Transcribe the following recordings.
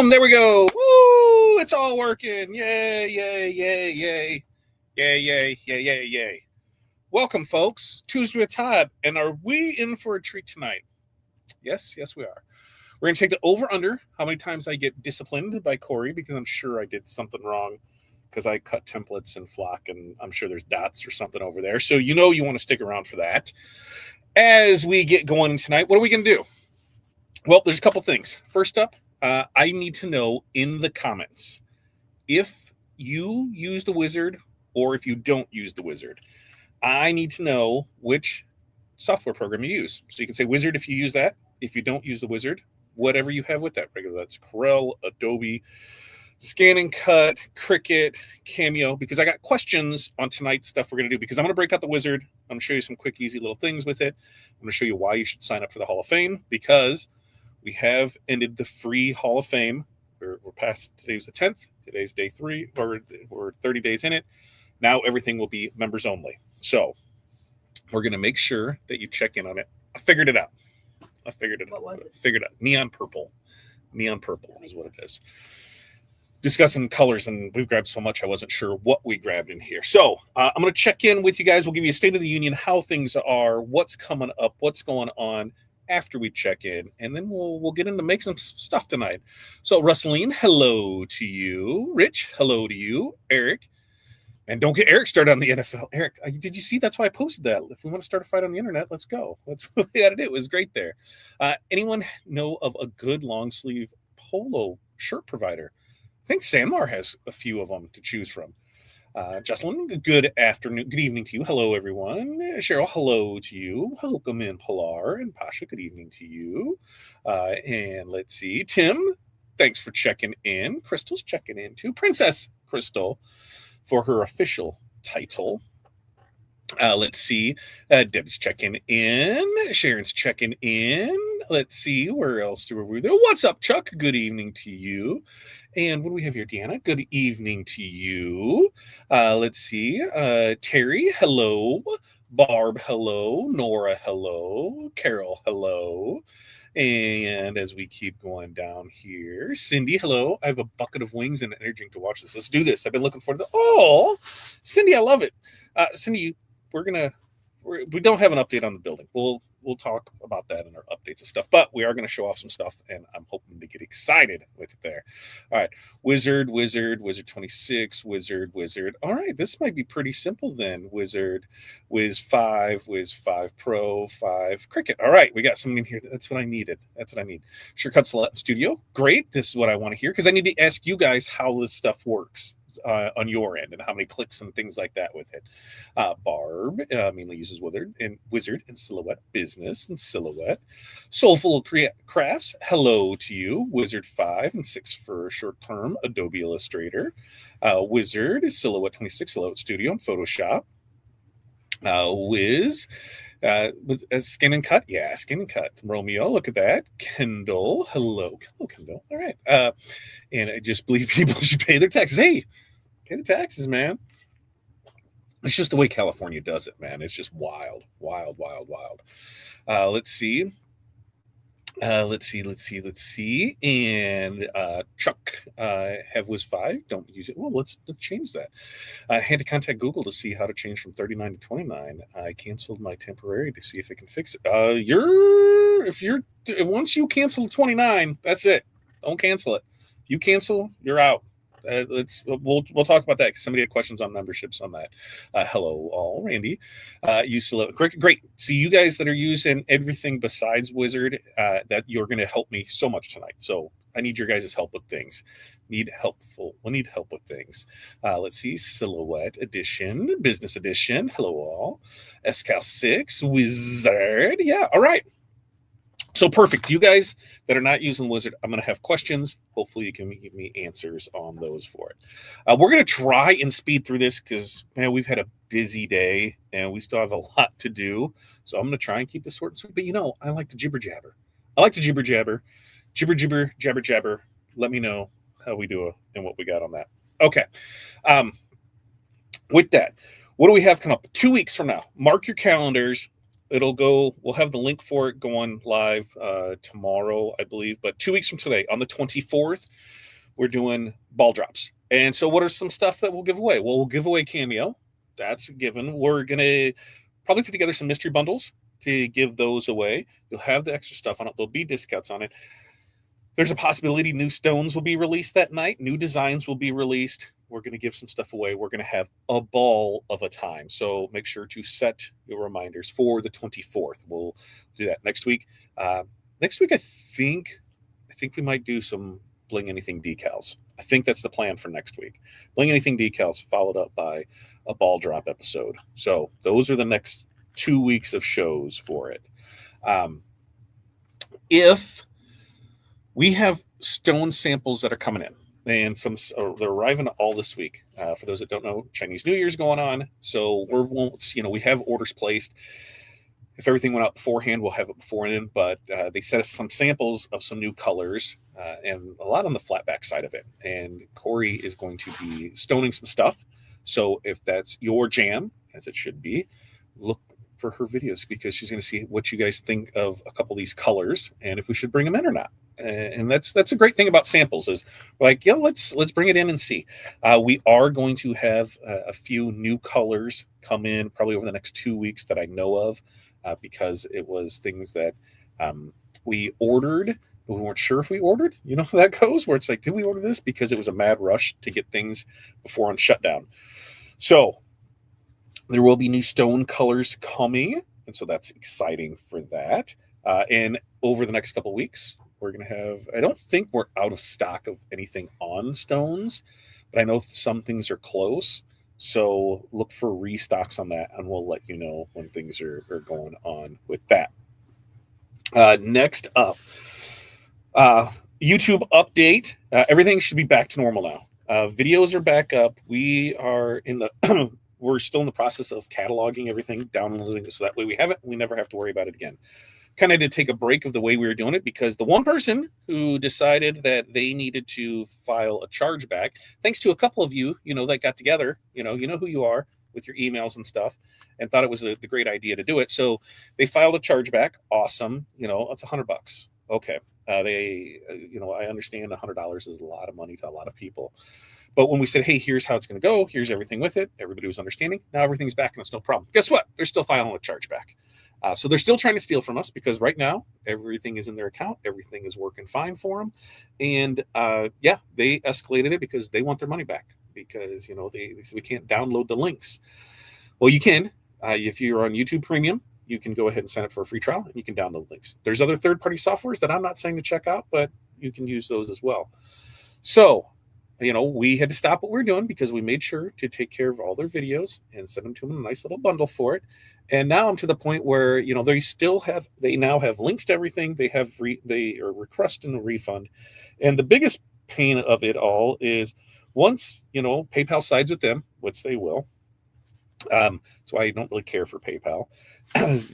Boom, there we go. Woo, it's all working. Yay, yay, yay, yay. Yay, yay, yay, yay, yay. Welcome, folks. Tuesday with Todd. And are we in for a treat tonight? Yes, we are. We're going to take the over-under, how many times I get disciplined by Corey, because I'm sure I did something wrong, because I cut templates in Flock, and I'm sure there's dots or something over there. So you know you want to stick around for that. As we get going tonight, what are we going to do? Well, there's a couple things. First up, I need to know in the comments if you use the wizard or if you don't use the wizard. I need to know which software program you use. So you can say wizard if you use that. If you don't use the wizard, whatever you have with that. Regular, that's Corel, Adobe, Scan and Cut, Cricut, Cameo, because I got questions on tonight's stuff we're going to do, because I'm going to break out the wizard. I'm going to show you some quick, easy little things with it. I'm going to show you why you should sign up for the Hall of Fame, because we have ended the free Hall of Fame. We're past, today's the 10th. Today's day 3, or we're 30 days in it. Now everything will be members only. So we're going to make sure that you check in on it. I figured it out. What was it? Figured out. Neon purple. Neon purple is what it is. Discussing colors, and we've grabbed so much I wasn't sure what we grabbed in here. So I'm going to check in with you guys. We'll give you a State of the Union, how things are, what's coming up, what's going on after we check in, and then we'll get into make some stuff tonight. So Russeline, hello to you. Rich, hello to you. Eric, and don't get Eric started on the NFL. Eric, did you see? That's why I posted that. If we want to start a fight on the internet, let's go. That's what we got to do. It was great there. Anyone know of a good long sleeve polo shirt provider? I think Sandmar has a few of them to choose from. Jocelyn, good afternoon, good evening to you. Hello, everyone. Cheryl, hello to you. Welcome in, Pilar and Pasha. Good evening to you. And let's see, Tim, thanks for checking in. Crystal's checking in too. Princess Crystal for her official title. Let's see. Debbie's checking in. Sharon's checking in. Let's see. Where else do we there? What's up, Chuck? Good evening to you. And what do we have here, Deanna? Good evening to you. Let's see. Terry, hello. Barb, hello. Nora, hello. Carol, hello. And as we keep going down here, Cindy, hello. I have a bucket of wings and energy to watch this. Let's do this. I've been looking forward to Oh, Cindy, I love it. Cindy, we don't have an update on the building. We'll talk about that in our updates and stuff, but we are going to show off some stuff, and I'm hoping to get excited with it there. All right, Wizard 26, Wizard. All right, this might be pretty simple then. Wizard, Wiz 5, Wiz 5 Pro, 5 Cricut. All right, we got something in here. That's what I needed. That's what I need. Shortcut Select Studio. Great. This is what I want to hear, because I need to ask you guys how this stuff works. On your end, and how many clicks and things like that with it. Barb mainly uses Wizard and Silhouette Business and Silhouette. Soulful Crafts, hello to you. Wizard 5 and 6 for short term. Adobe Illustrator. Wizard is Silhouette 26, Silhouette Studio and Photoshop. Wiz with Scan and Cut. Yeah, Scan and Cut. Romeo, look at that. Kendall, hello Kendall. All right. And I just believe people should pay their taxes. Hey, pay the taxes, man. It's just the way California does it, man. It's just wild. Let's see. And Chuck, have Wiz 5. Don't use it. Well, let's change that. I had to contact Google to see how to change from 39 to 29. I canceled my temporary to see if it can fix it. Once you cancel 29, that's it. Don't cancel it. If you cancel, you're out. We'll talk about that, because somebody had questions on memberships on that. Hello all, Randy. Use Silhouette. Great. So you guys that are using everything besides Wizard, that you're going to help me so much tonight. So I need your guys' help with things. We'll need help with things. Let's see. Silhouette Edition, Business Edition. Hello all. SCAL 6, Wizard. Yeah. All right. So perfect. You guys that are not using Wizard, I'm going to have questions. Hopefully you can give me answers on those for it. We're going to try and speed through this, because, man, we've had a busy day and we still have a lot to do. So I'm going to try and keep this short and sweet. But, I like to jibber jabber. Jibber jabber. Let me know how we do and what we got on that. Okay. With that, what do we have coming up? 2 weeks from now. Mark your calendars. it'll go. We'll have the link for it going live tomorrow, I believe. But 2 weeks from today, on the 24th, we're doing ball drops. And so, what are some stuff that we'll give away? Well, we'll give away Cameo. That's a given. We're gonna probably put together some mystery bundles to give those away. You'll have the extra stuff on it. There'll be discounts on it. There's a possibility new stones will be released that night. New designs will be released. We're going to give some stuff away. We're going to have a ball of a time. So make sure to set your reminders for the 24th. We'll do that next week. Next week, I think we might do some Bling Anything decals. I think that's the plan for next week. Bling Anything decals followed up by a ball drop episode. So those are the next 2 weeks of shows for it. If we have stone samples that are coming in, and they're arriving all this week. For those that don't know, Chinese New Year's going on, so we have orders placed. If everything went out beforehand, we'll have it beforehand. But they sent us some samples of some new colors, and a lot on the flatback side of it. And Corey is going to be stoning some stuff. So if that's your jam, as it should be, look for her videos, because she's going to see what you guys think of a couple of these colors and if we should bring them in or not. And that's a great thing about samples is like, let's bring it in and see. We are going to have a few new colors come in probably over the next 2 weeks that I know of, because it was things that we ordered, but we weren't sure if we ordered. You know how that goes, where it's like, did we order this? Because it was a mad rush to get things before on shutdown. So there will be new stone colors coming, and so that's exciting for that. And over the next couple of weeks, we're going to have, I don't think we're out of stock of anything on stones, but I know some things are close. So look for restocks on that, and we'll let you know when things are going on with that. Next up, YouTube update. Everything should be back to normal now. Videos are back up. We are in the we're still in the process of cataloging everything, downloading it, so that way we never have to worry about it again. Kind of to take a break of the way we were doing it, because the one person who decided that they needed to file a chargeback, thanks to a couple of you, that got together, you know who you are, with your emails and stuff, and thought it was the great idea to do it. So they filed a chargeback. Awesome. It's $100. Okay. I understand $100 is a lot of money to a lot of people. But when we said, hey, here's how it's going to go, here's everything with it, everybody was understanding. Now everything's back and it's no problem. Guess what? They're still filing a chargeback. So they're still trying to steal from us, because right now everything is in their account. Everything is working fine for them. And they escalated it because they want their money back, because, they said we can't download the links. Well, you can. If you're on YouTube Premium, you can go ahead and sign up for a free trial and you can download links. There's other third-party softwares that I'm not saying to check out, but you can use those as well. So, we had to stop what we were doing because we made sure to take care of all their videos and send them to them in a nice little bundle for it. And now I'm to the point where, they now have links to everything. They are requesting a refund. And the biggest pain of it all is once, PayPal sides with them, which they will. So I don't really care for PayPal.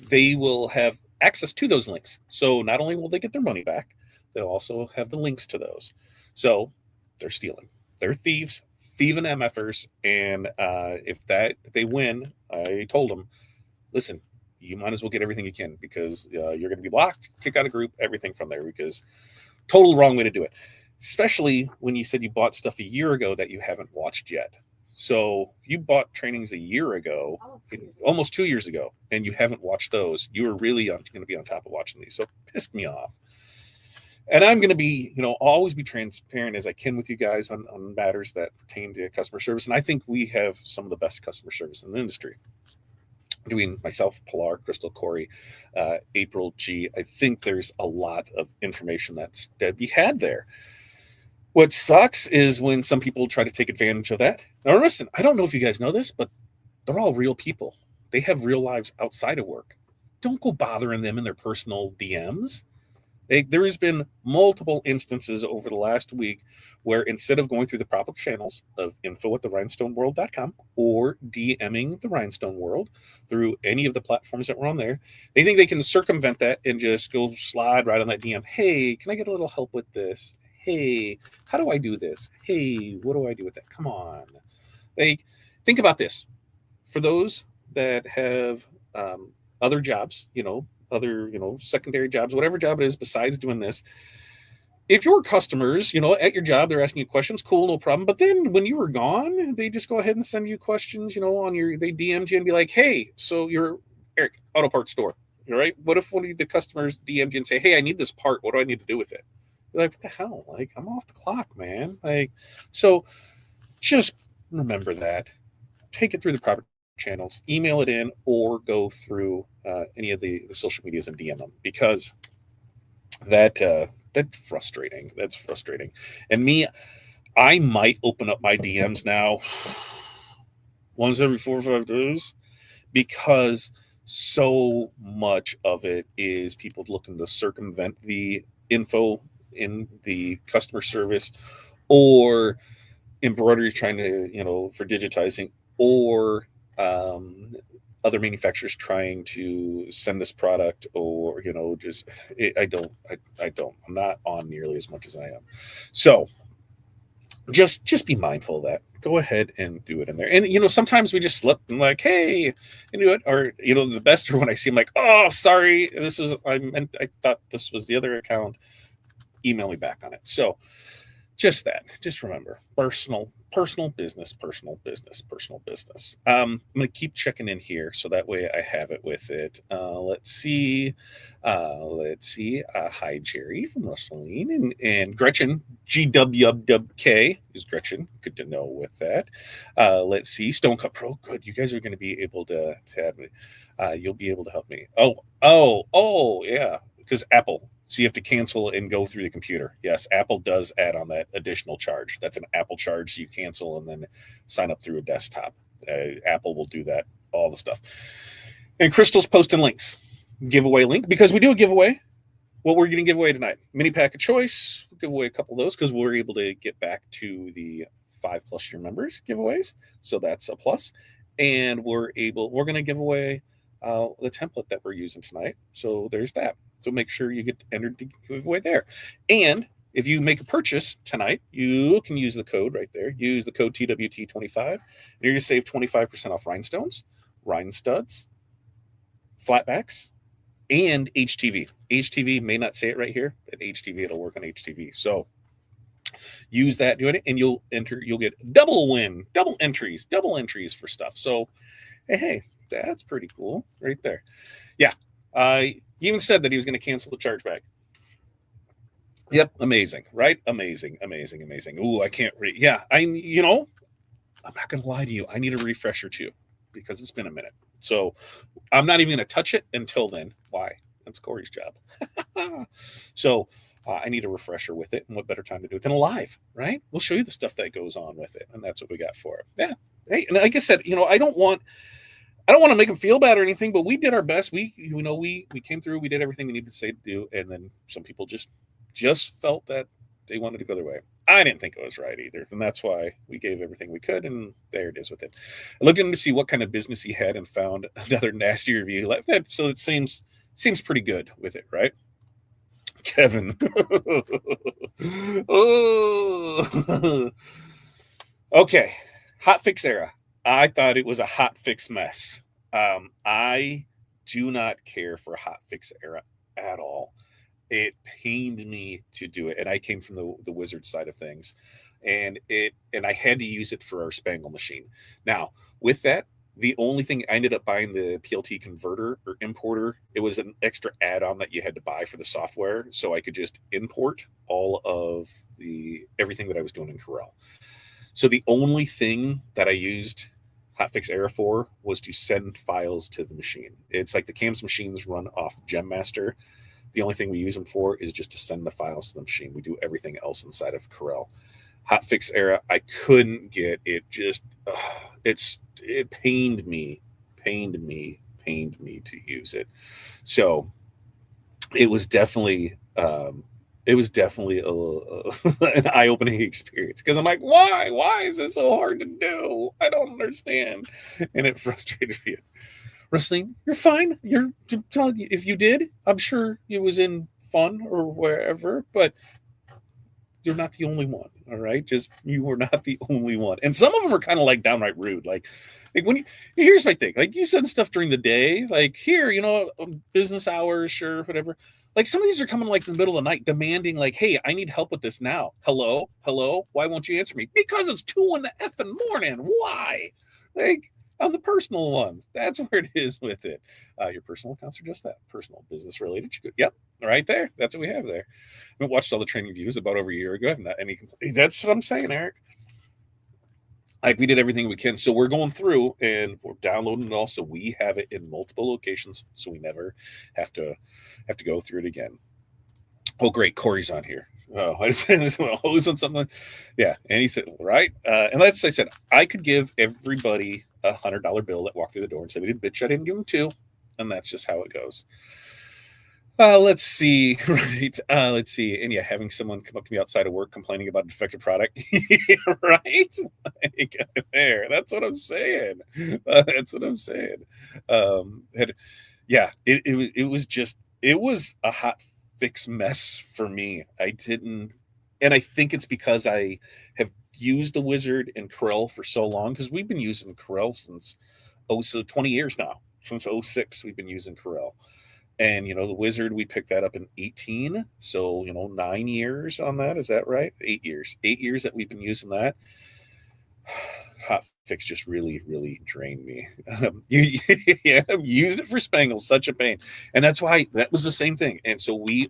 They will have access to those links. So not only will they get their money back, they'll also have the links to those. So they're stealing. They're thieves, thieving MFers. And if they win, I told them, listen, you might as well get everything you can, because you're going to be blocked, kicked out of group, everything from there, because total wrong way to do it. Especially when you said you bought stuff a year ago that you haven't watched yet. So you bought trainings a year ago, almost 2 years ago, and you haven't watched those. You were really going to be on top of watching these. So it pissed me off. And I'm going to be, always be transparent as I can with you guys on matters that pertain to customer service. And I think we have some of the best customer service in the industry. Between myself, Pilar, Crystal, Corey, April, G, I think there's a lot of information that's to be had there. What sucks is when some people try to take advantage of that. Now, listen, I don't know if you guys know this, but they're all real people. They have real lives outside of work. Don't go bothering them in their personal DMs. There has been multiple instances over the last week where instead of going through the proper channels of info@therhinestoneworld.com or DMing the Rhinestone World through any of the platforms that were on there, they think they can circumvent that and just go slide right on that DM. Hey, can I get a little help with this? Hey, how do I do this? Hey, what do I do with that? Come on. Think about this. For those that have other jobs, other, secondary jobs, whatever job it is besides doing this. If your customers, at your job, they're asking you questions, cool, no problem. But then when you were gone, they just go ahead and send you questions, they DM'd you and be like, hey, so you're Eric, auto parts store, right? What if one of the customers DM'd you and say, hey, I need this part. What do I need to do with it? You're like, what the hell? Like, I'm off the clock, man. Like, so just remember that. Take it through the proper channels, email it in, or go through any of the social medias and DM them, because that's frustrating. That's frustrating. And me, I might open up my DMs now once every 4 or 5 days, because so much of it is people looking to circumvent the info in the customer service, or embroidery trying to, for digitizing, or other manufacturers trying to send this product, or just I'm not on nearly as much as I am. So just be mindful of that. Go ahead and do it in there. And sometimes we just slip and like, hey, and do it. Or the best are when I see them like, oh, sorry, I thought this was the other account. Email me back on it. So just that. Just remember, personal business, personal business, personal business. I'm going to keep checking in here so that way I have it with it. Let's see. Hi, Jerry from Rustling, and Gretchen, GWWK is Gretchen. Good to know with that. Let's see. Stone Cut Pro. Good. You guys are going to be able to have me. You'll be able to help me. Oh, yeah. Because Apple. So you have to cancel and go through the computer. Yes, Apple does add on that additional charge. That's an Apple charge. So you cancel and then sign up through a desktop. Apple will do that, all the stuff. And Crystal's posting links. Giveaway link, because we do a giveaway. What we're going to give away tonight. Mini pack of choice. We'll give away a couple of those because we're able to get back to the 5+ year members giveaways. So that's a plus. And we're going to give away the template that we're using tonight. So there's that. So make sure you get entered to give away there. And if you make a purchase tonight, you can use the code right there. Use the code TWT25. And you're going to save 25% off rhinestones, rhinestuds, flatbacks, and HTV. HTV may not say it right here, but HTV, it'll work on HTV. So use that, do it, and you'll get double entries for stuff. So, hey, that's pretty cool right there. Yeah. He even said that he was going to cancel the chargeback. Yep. Amazing, right? Amazing. Ooh, I can't read. Yeah. I'm not going to lie to you. I need a refresher too, because it's been a minute. So I'm not even going to touch it until then. Why? That's Corey's job. So I need a refresher with it. And what better time to do it than live, right? We'll show you the stuff that goes on with it. And that's what we got for it. Yeah. Hey, and like I said, I don't want to make them feel bad or anything, but we did our best. We came through, we did everything we needed to say to do. And then some people just felt that they wanted to go their way. I didn't think it was right either. And that's why we gave everything we could. And there it is with it. I looked in to see what kind of business he had and found another nasty review like that. So it seems pretty good with it, right? Kevin. Oh. Okay. Hot fix era. I thought it was a hot fix mess. I do not care for hot fix era at all. It pained me to do it, and I came from the wizard side of things, and I had to use it for our Spangle machine. Now, with that, the only thing I ended up buying the PLT converter or importer. It was an extra add-on that you had to buy for the software, so I could just import all of everything that I was doing in Corel. So the only thing that I used Hotfix Era for was to send files to the machine. It's like the CAMS machines run off GemMaster. The only thing we use them for is just to send the files to the machine. We do everything else inside of Corel. Hotfix Era, I couldn't get it. Just it pained me to use it. So it was definitely an eye-opening experience, because I'm like, why is this so hard to do? I don't understand. And it frustrated me. Wrestling, you're fine. You're telling you, if you did, I'm sure it was in fun or wherever, but you're not the only one. All right, just you are not the only one. And some of them are kind of like downright rude. Like when you, here's my thing. Like you send stuff during the day, like here, business hours, sure, whatever. Like some of these are coming like in the middle of the night, demanding like, "Hey, I need help with this now." Hello, hello. Why won't you answer me? Because it's 2 in the effing morning. Why? Like on the personal ones. That's where it is with it. Your personal accounts are just that, personal, business related. Yep, right there. That's what we have there. I watched all the training views about over a year ago. I have not any complaints. That's what I'm saying, Eric. Like we did everything we can. So we're going through and we're downloading it all. So we have it in multiple locations. So we never have to go through it again. Oh, great. Corey's on here. Oh, I just always on something. Yeah. And he said, right. And as I said, I could give everybody $100 bill that walked through the door and said, we didn't bitch. I didn't give them 2. And that's just how it goes. Let's see. Right. Let's see. And yeah, having someone come up to me outside of work complaining about a defective product. Right. There. That's what I'm saying. That's what I'm saying. Yeah, it was a hot fix mess for me. And I think it's because I have used the Wizard and Corel for so long, because we've been using Corel since 20 years now. Since 06, we've been using Corel. And, the Wizard, we picked that up in 18. So, 9 years on that. Is that right? 8 years. 8 years that we've been using that. Hot fix just really, really drained me. Yeah, I've used it for Spangles, such a pain. And that's why that was the same thing. And so we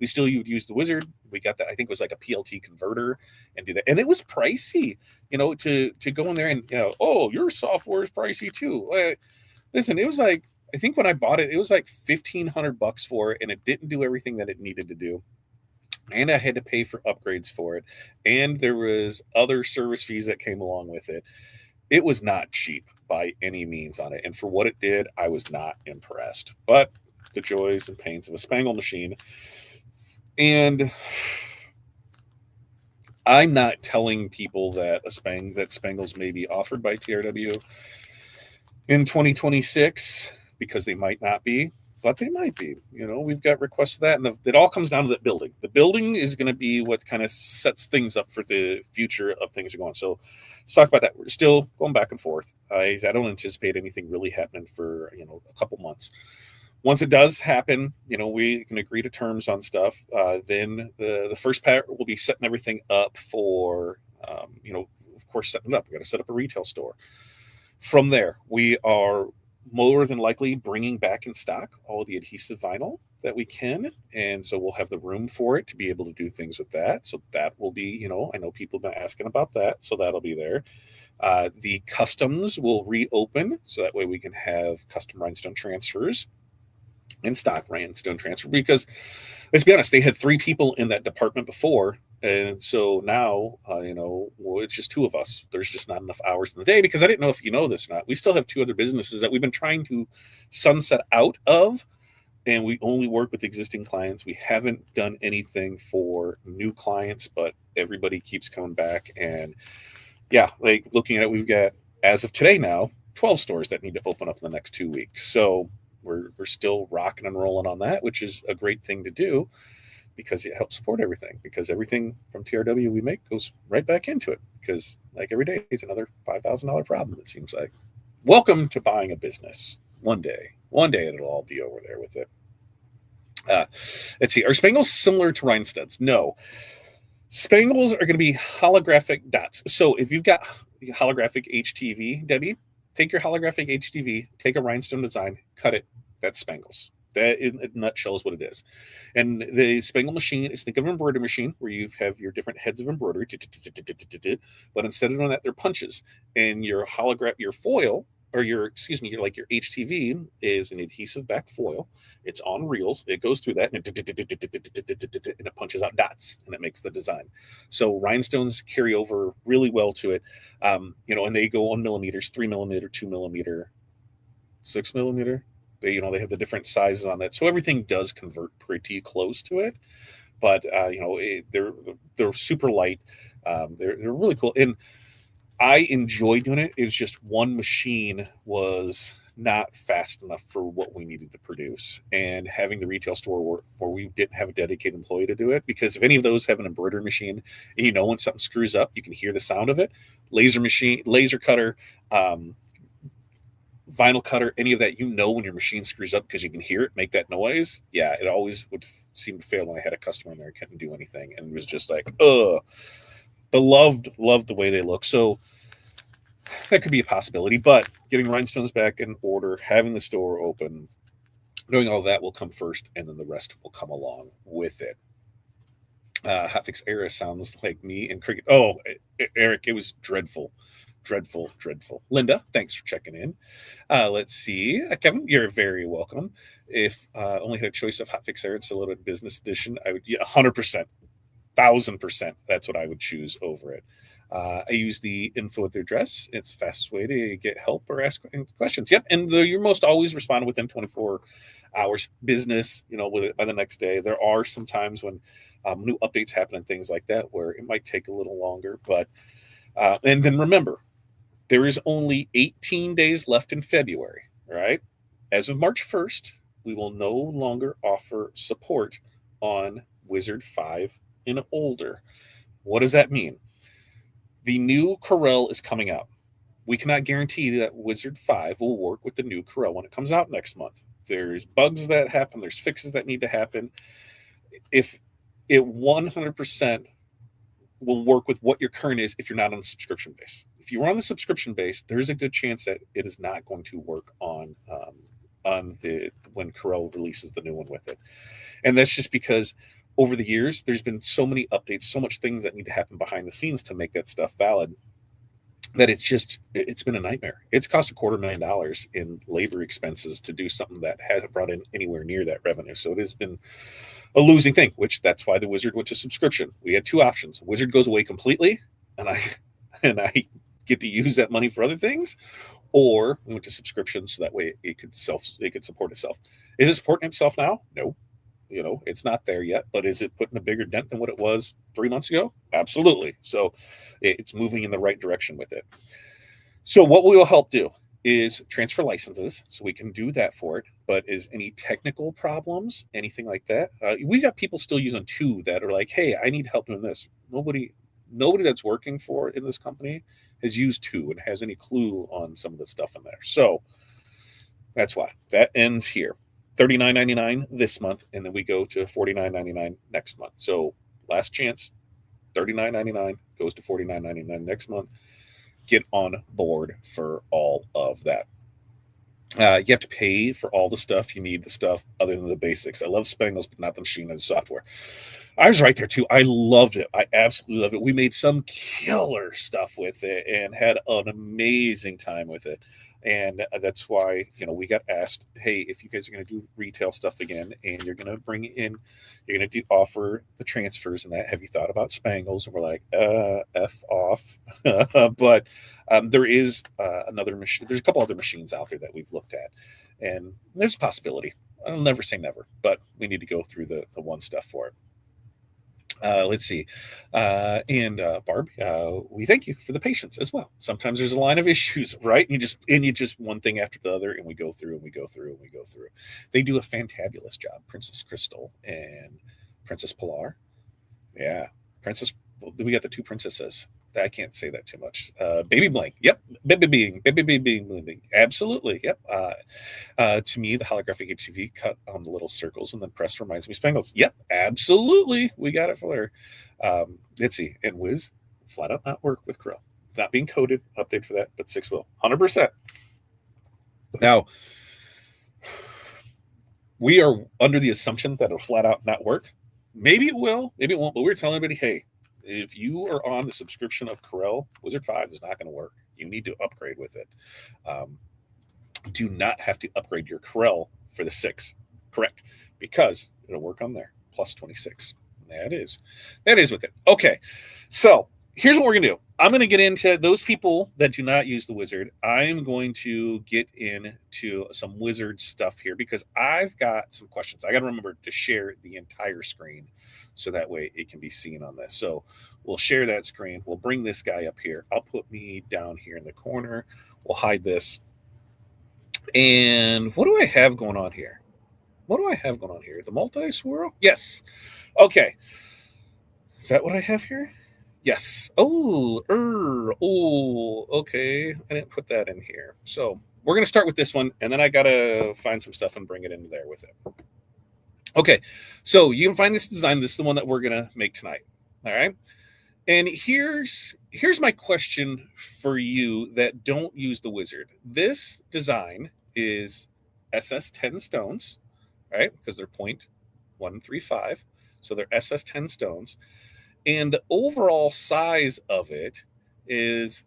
still use the Wizard. We got that, I think it was like a PLT converter and do that. And it was pricey, to go in there and, oh, your software is pricey too. Listen, it was like, I think when I bought it, it was like $1,500 for it, and it didn't do everything that it needed to do. And I had to pay for upgrades for it. And there was other service fees that came along with it. It was not cheap by any means on it. And for what it did, I was not impressed. But the joys and pains of a Spangle machine. And I'm not telling people that that Spangles may be offered by TRW in 2026, because they might not be, but they might be. We've got requests for that, and it all comes down to that building. The building is going to be what kind of sets things up for the future of things are going. So let's talk about that. We're still going back and forth. I don't anticipate anything really happening for a couple months. Once it does happen, we can agree to terms on stuff. Then the first part will be setting everything up for, of course, setting it up. We got to set up a retail store. From there, we are more than likely bringing back in stock all the adhesive vinyl that we can. And so we'll have the room for it to be able to do things with that. So that will be, I know people have been asking about that. So that'll be there. The customs will reopen. So that way we can have custom rhinestone transfers in stock rhinestone transfer, because let's be honest, they had 3 people in that department before. And so now, it's just 2 of us. There's just not enough hours in the day, because I didn't know if you know this or not. We still have 2 other businesses that we've been trying to sunset out of, and we only work with existing clients. We haven't done anything for new clients, but everybody keeps coming back. And yeah, like looking at it, we've got, as of today now, 12 stores that need to open up in the next 2 weeks. So we're still rocking and rolling on that, which is a great thing to do, because it helps support everything, because everything from TRW we make goes right back into it, because like every day is another $5,000 problem, it seems like. Welcome to buying a business. One day it'll all be over there with it. Let's see. Are Spangles similar to rhinestuds? No. Spangles are going to be holographic dots. So if you've got holographic HTV, Debbie, take your holographic HTV, take a rhinestone design, cut it. That's Spangles. That in a nutshell is what it is. And the Spangle machine is, think of an embroidery machine where you have your different heads of embroidery, but instead of doing that, they're punches. And your foil, or your HTV is an adhesive back foil. It's on reels. It goes through that and it punches out dots, and it makes the design. So rhinestones carry over really well to it. And they go on millimeters, 3 millimeter, 2 millimeter, 6 millimeter. They have the different sizes on that. So everything does convert pretty close to it, but they're super light. They're really cool. And I enjoy doing it. It's just one machine was not fast enough for what we needed to produce. And having the retail store where we didn't have a dedicated employee to do it, because if any of those have an embroidery machine, and you know when something screws up, you can hear the sound of it. Laser machine, laser cutter, vinyl cutter, any of that, you know when your machine screws up because you can hear it make that noise. Yeah, it always would seem to fail when I had a customer in there and couldn't do anything, and it was just like, ugh. But loved the way they look. So that could be a possibility, but getting rhinestones back in order, having the store open, knowing all that will come first, and then the rest will come along with it. Hotfix era sounds like me and cricket. Oh, Eric, it was dreadful. Linda, thanks for checking in. Let's see. Kevin, you're very welcome. If only had a choice of Hotfix era, it's a little bit business edition, I would 100%. 1,000%. That's what I would choose over it. I use the info at their address. It's the fastest way to get help or ask questions. Yep, and you're most always responding within 24 hours. Business, with it by the next day. There are some times when new updates happen and things like that where it might take a little longer. But and then remember, there is only 18 days left in February. Right, as of March 1st, we will no longer offer support on Wizard 5 and older. What does that mean? The new Corel is coming out. We cannot guarantee that Wizard 5 will work with the new Corel when it comes out next month. There's bugs that happen. There's fixes that need to happen. If it 100% will work with what your current is if you're not on the subscription base. If you're on the subscription base, there's a good chance that it is not going to work on when Corel releases the new one with it. And that's just because over the years, there's been so many updates, so much things that need to happen behind the scenes to make that stuff valid, that it's been a nightmare. It's cost $250,000 in labor expenses to do something that hasn't brought in anywhere near that revenue. So it has been a losing thing, that's why the Wizard went to subscription. We had two options. Wizard goes away completely, and I get to use that money for other things, or we went to subscription so that way it could support itself. Is it supporting itself now? No. It's not there yet, but is it putting a bigger dent than what it was 3 months ago? Absolutely. So it's moving in the right direction with it. So what we will help do is transfer licenses so we can do that for it. But is any technical problems, anything like that? We got people still using 2 that are like, hey, I need help doing this. Nobody that's working for in this company has used 2 and has any clue on some of the stuff in there. So that's why that ends here. $39.99 this month, and then we go to $49.99 next month. So last chance, $39.99 goes to $49.99 next month. Get on board for all of that. You have to pay for all the stuff. You need the stuff other than the basics. I love Spangles, but not the machine and the software. I was right there too. I loved it. I absolutely loved it. We made some killer stuff with it and had an amazing time with it. And that's why, we got asked, hey, if you guys are going to do retail stuff again and you're going to offer the transfers and that, have you thought about Spangles? And we're like, F off. But there is another machine. There's a couple other machines out there that we've looked at, and there's a possibility. I'll never say never, but we need to go through the one stuff for it. Let's see. And Barb, we thank you for the patience as well. Sometimes there's a line of issues, right? And you just one thing after the other, and we go through. They do a fantabulous job. Princess Crystal and Princess Pilar. Yeah. We got the 2 princesses. I can't say that too much. Baby Blank. Yep. Baby Bling. Absolutely. Yep. To me, the holographic HTV cut on the little circles and then press reminds me of Spangles. Yep. Absolutely. We got it for her. Let's see. And Wiz, flat out not work with Corel. Not being coded. Update for that, but 6 will. 100%. Now, we are under the assumption that it'll flat out not work. Maybe it will. Maybe it won't. But we're telling everybody, hey, if you are on the subscription of Corel, Wizard 5 is not going to work. You need to upgrade with it. Do not have to upgrade your Corel for the 6. Correct. Because it'll work on there. Plus 26. That is with it. Okay. So here's what we're going to do. I'm going to get into those people that do not use the Wizard. I'm going to get into some Wizard stuff here because I've got some questions. I got to remember to share the entire screen so that way it can be seen on this. So we'll share that screen. We'll bring this guy up here. I'll put me down here in the corner. We'll hide this. And what do I have going on here? The multi-swirl? Yes. Okay. Is that what I have here? Yes. Oh, okay. I didn't put that in here. So we're going to start with this one, and then I got to find some stuff and bring it into there with it. Okay. So you can find this design. This is the one that we're going to make tonight. All right. And here's my question for you that don't use the wizard. This design is SS10 stones, right? Because they're 0.135. So they're SS10 stones. And the overall size of it is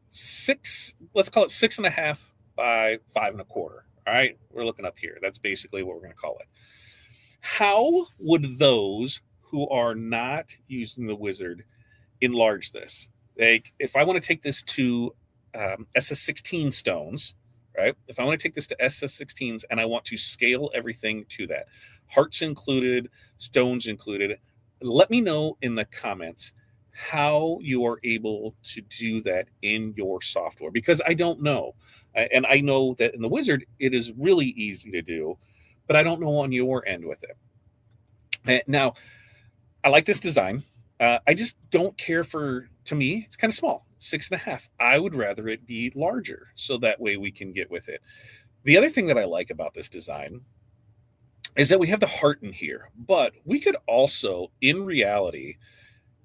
let's call it 6.5 by 5.25. All right. We're looking up here. That's basically what we're going to call it. How would those who are not using the wizard enlarge this? Like, if I want to take this to SS16 stones, right? If I want to take this to SS16s and I want to scale everything to that, hearts included, stones included, let me know in the comments how you are able to do that in your software, because I don't know. And I know that in the wizard, it is really easy to do, but I don't know on your end with it. Now, I like this design. I just don't care to me, it's kind of small, 6.5. I would rather it be larger, so that way we can get with it. The other thing that I like about this design is that we have the heart in here, but we could also, in reality,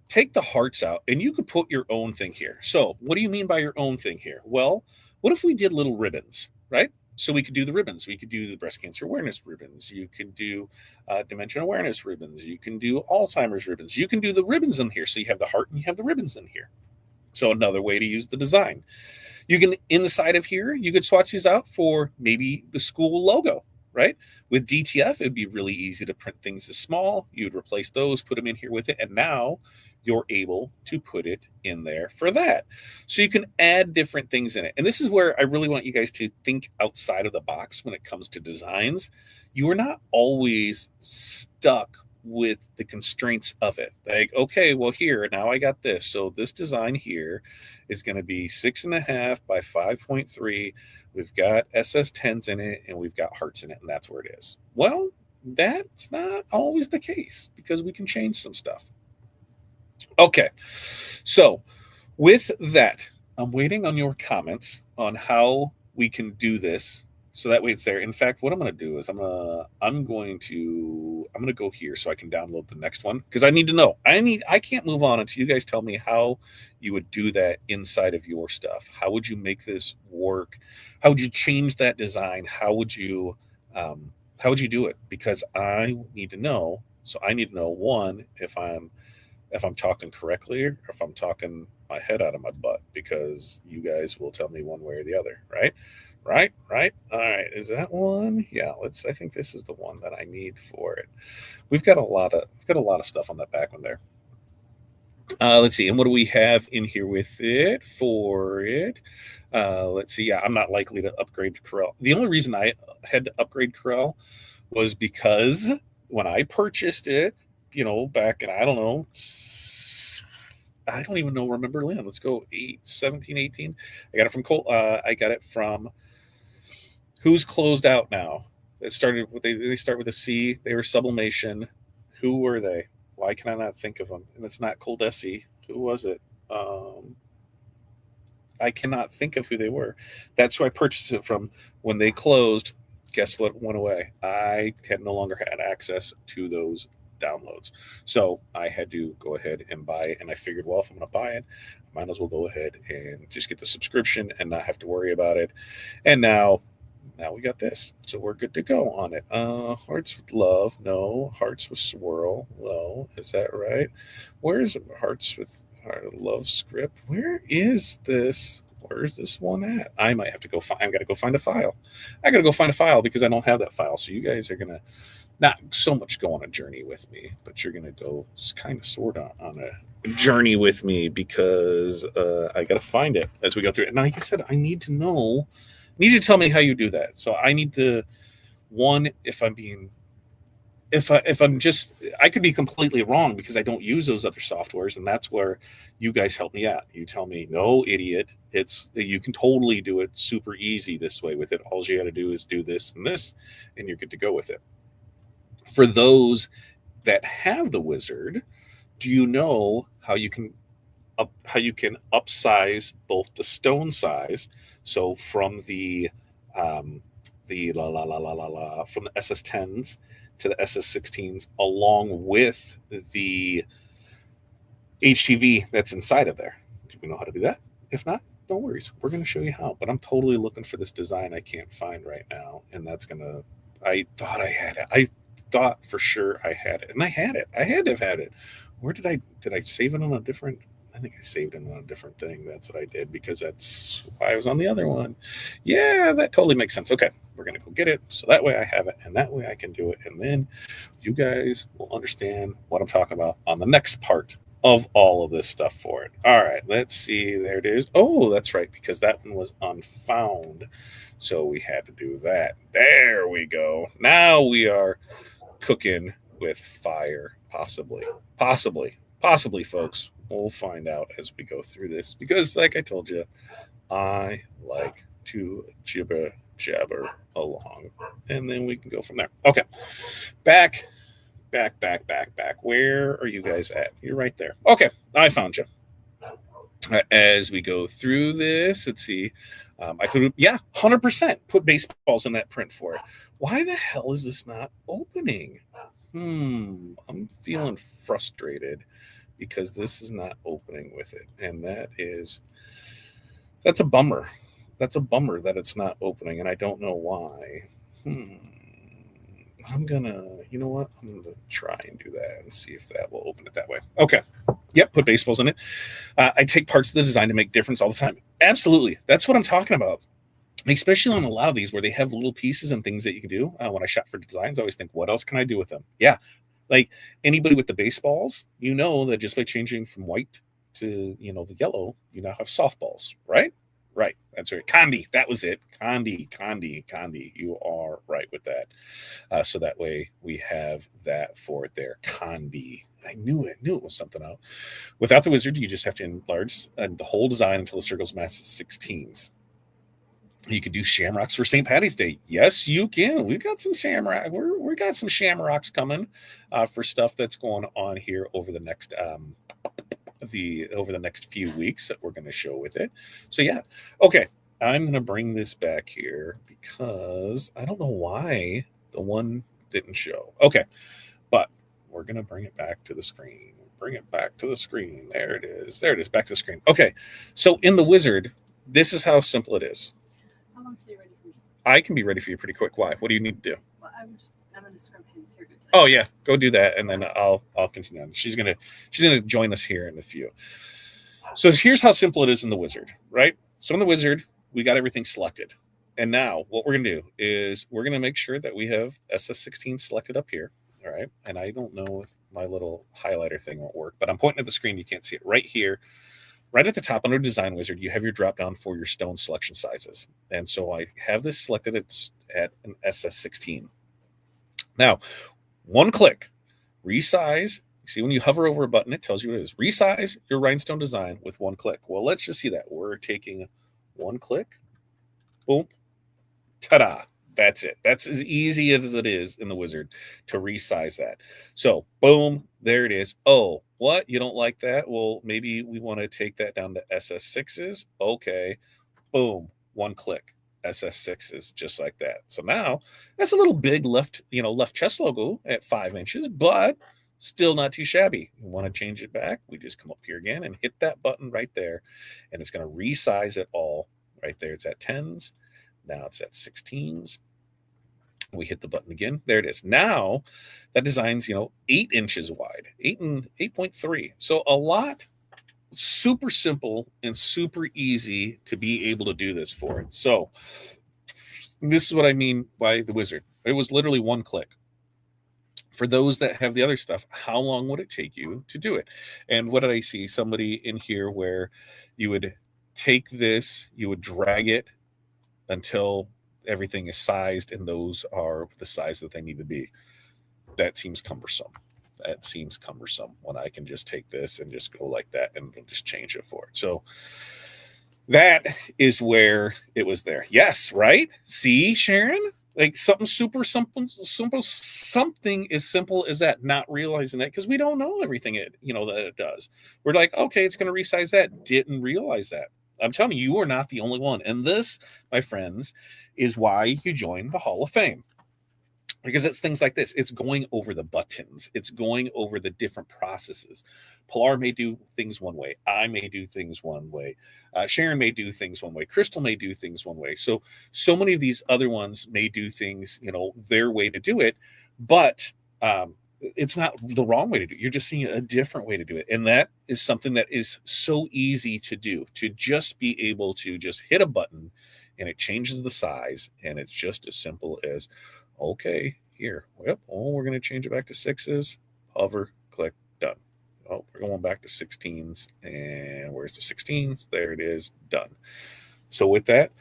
take the hearts out and you could put your own thing here. So what do you mean by your own thing here? Well, what if we did little ribbons, right? So we could do the ribbons. We could do the breast cancer awareness ribbons. You can do dementia awareness ribbons. You can do Alzheimer's ribbons. You can do the ribbons in here. So you have the heart and you have the ribbons in here. So another way to use the design. You can, inside of here, you could swatch these out for maybe the school logo, right? With DTF, it'd be really easy to print things as small. You'd replace those, put them in here with it, and now you're able to put it in there for that. So you can add different things in it. And this is where I really want you guys to think outside of the box when it comes to designs. You are not always stuck with the constraints of it. Like, okay, well, here, now I got this. So this design here is going to be 6.5 by 5.3. We've got SS10s in it and we've got hearts in it, and that's where it is. Well, that's not always the case, because we can change some stuff. Okay, so with that, I'm waiting on your comments on how we can do this, so that way it's there. In fact, what I'm going to do is I'm going to go here so I can download the next one, because I need to know. I can't move on until you guys tell me how you would do that inside of your stuff. How would you make this work? How would you change that design? How would you do it? Because I need to know. So I need to know, one, if I'm talking correctly or if I'm talking my head out of my butt, because you guys will tell me one way or the other, right? Right. All right. Is that one? Yeah. I think this is the one that I need for it. We've got a lot of stuff on that back one there. Let's see. And what do we have in here with it for it? Let's see. Yeah, I'm not likely to upgrade to Corel. The only reason I had to upgrade Corel was because when I purchased it, back in, I don't even know, remember Lynn. Let's go 17, 18. I got it from Colt. I got it from, who's closed out now? It started with, they start with a C. They were Sublimation. Who were they? Why can I not think of them? And it's not Coldesi. Who was it? I cannot think of who they were. That's who I purchased it from. When they closed, guess what went away? I no longer had access to those downloads. So I had to go ahead and buy it. And I figured, well, if I'm going to buy it, I might as well go ahead and just get the subscription and not have to worry about it. And now we got this. So we're good to go on it. Hearts with love. No. Hearts with swirl. No. Is that right? Where's hearts with love script? Where is this? Where's this one at? I might have to go find. I've got to go find a file. I got to go find a file because I don't have that file. So you guys are going to not so much go on a journey with me, but you're going to go kind of sort of on a journey with me, because I got to find it as we go through it. And like I said, I need to know, need you to tell me how you do that. So I need to, one, if if I'm just, I could be completely wrong because I don't use those other softwares, and that's where you guys help me out. You tell me, no, idiot, you can totally do it super easy this way with it. All you got to do is do this and this, and you're good to go with it. For those that have the wizard, do you know how you can upsize both the stone size? So from the from the SS10s to the SS16s, along with the HTV that's inside of there. Do we know how to do that? If not, no worries. We're going to show you how. But I'm totally looking for this design I can't find right now, and that's gonna. I thought I had it. I thought for sure I had it, and I had it. I had to have had it. Where did I save it on a different? I think I saved it on a different thing. That's what I did because that's why I was on the other one. Yeah, that totally makes sense. Okay, we're going to go get it. So that way I have it, and that way I can do it. And then you guys will understand what I'm talking about on the next part of all of this stuff for it. All right, let's see. There it is. Oh, that's right, because that one was unfound. So we had to do that. There we go. Now we are cooking with fire, possibly, folks. We'll find out as we go through this because, like I told you, I like to jabber along, and then we can go from there. Okay, back. Where are you guys at? You're right there. Okay, I found you. As we go through this, let's see. I could, 100% put baseballs in that print for it. Why the hell is this not opening? I'm feeling frustrated because this is not opening with it. And that's a bummer. That's a bummer that it's not opening, and I don't know why. I'm gonna, you know what? I'm gonna try and do that and see if that will open it that way. Okay. Yep, put baseballs in it. I take parts of the design to make difference all the time. Absolutely. That's what I'm talking about. Especially on a lot of these where they have little pieces and things that you can do. When I shop for designs, I always think, what else can I do with them? Yeah. Like anybody with the baseballs, you know that just by changing from white to, the yellow, you now have softballs, right? Right. That's right. Condi. That was it. Condi. You are right with that. So that way we have that for it there. Condi. I knew it was something out. Without the wizard, you just have to enlarge the whole design until the circle's mass is 16s. You could do shamrocks for St. Patty's Day. Yes, you can. We've got some shamrock. We got some shamrocks coming for stuff that's going on here over the next few weeks that we're going to show with it. So yeah, okay. I'm going to bring this back here because I don't know why the one didn't show. Okay, but we're going to bring it back to the screen. Bring it back to the screen. There it is. Back to the screen. Okay, so in the wizard, this is how simple it is. How long till you're ready for me? I can be ready for you pretty quick. Why? What do you need to do? Well, I'm gonna scrub hands here. Oh yeah, go do that, and then I'll continue on. She's gonna join us here in a few. So here's how simple it is in the wizard, right? So in the wizard, we got everything selected, and now what we're gonna do is we're gonna make sure that we have SS16 selected up here. All right, and I don't know if my little highlighter thing won't work, but I'm pointing at the screen. You can't see it right here. Right at the top under Design Wizard, you have your drop down for your stone selection sizes. And so I have this selected at an SS16. Now, one click, resize. You see when you hover over a button, it tells you what it is. Resize your rhinestone design with one click. Well, let's just see that. We're taking one click. Boom. Ta-da. That's it. That's as easy as it is in the wizard to resize that. So, boom, there it is. Oh, what? You don't like that? Well, maybe we want to take that down to SS6s. Okay. Boom. One click. SS6s, just like that. So now that's a little big left chest logo at 5 inches, but still not too shabby. You want to change it back? We just come up here again and hit that button right there, and it's going to resize it all right there. It's at 10s. Now it's at 16s. We hit the button again. There it is. Now that design's 8 inches wide, 8.3. So a lot, super simple and super easy to be able to do this for it. So this is what I mean by the wizard. It was literally one click. For those that have the other stuff, how long would it take you to do it? And what did I see? Somebody in here where you would take this, you would drag it until everything is sized and those are the size that they need to be. that seems cumbersome. That seems cumbersome when I can just take this and just go like that and just change it for it. So that is where it was there. Yes, right? See, Sharon? Like something super simple, something as simple as that, not realizing that because we don't know everything that it does. We're like, okay, it's going to resize that. Didn't realize that. I'm telling you, you are not the only one. And this, my friends, is why you join the Hall of Fame. Because it's things like this. It's going over the buttons. It's going over the different processes. Pilar may do things one way. I may do things one way. Sharon may do things one way. Crystal may do things one way. So many of these other ones may do things, their way to do it. But it's not the wrong way to do it. You're just seeing a different way to do it. And that is something that is so easy to do, to just be able to just hit a button and it changes the size. And it's just as simple as, okay, here. Yep. Oh, we're going to change it back to 6s. Hover, click, done. Oh, we're going back to 16s. And where's the 16s? There it is, done. So with that,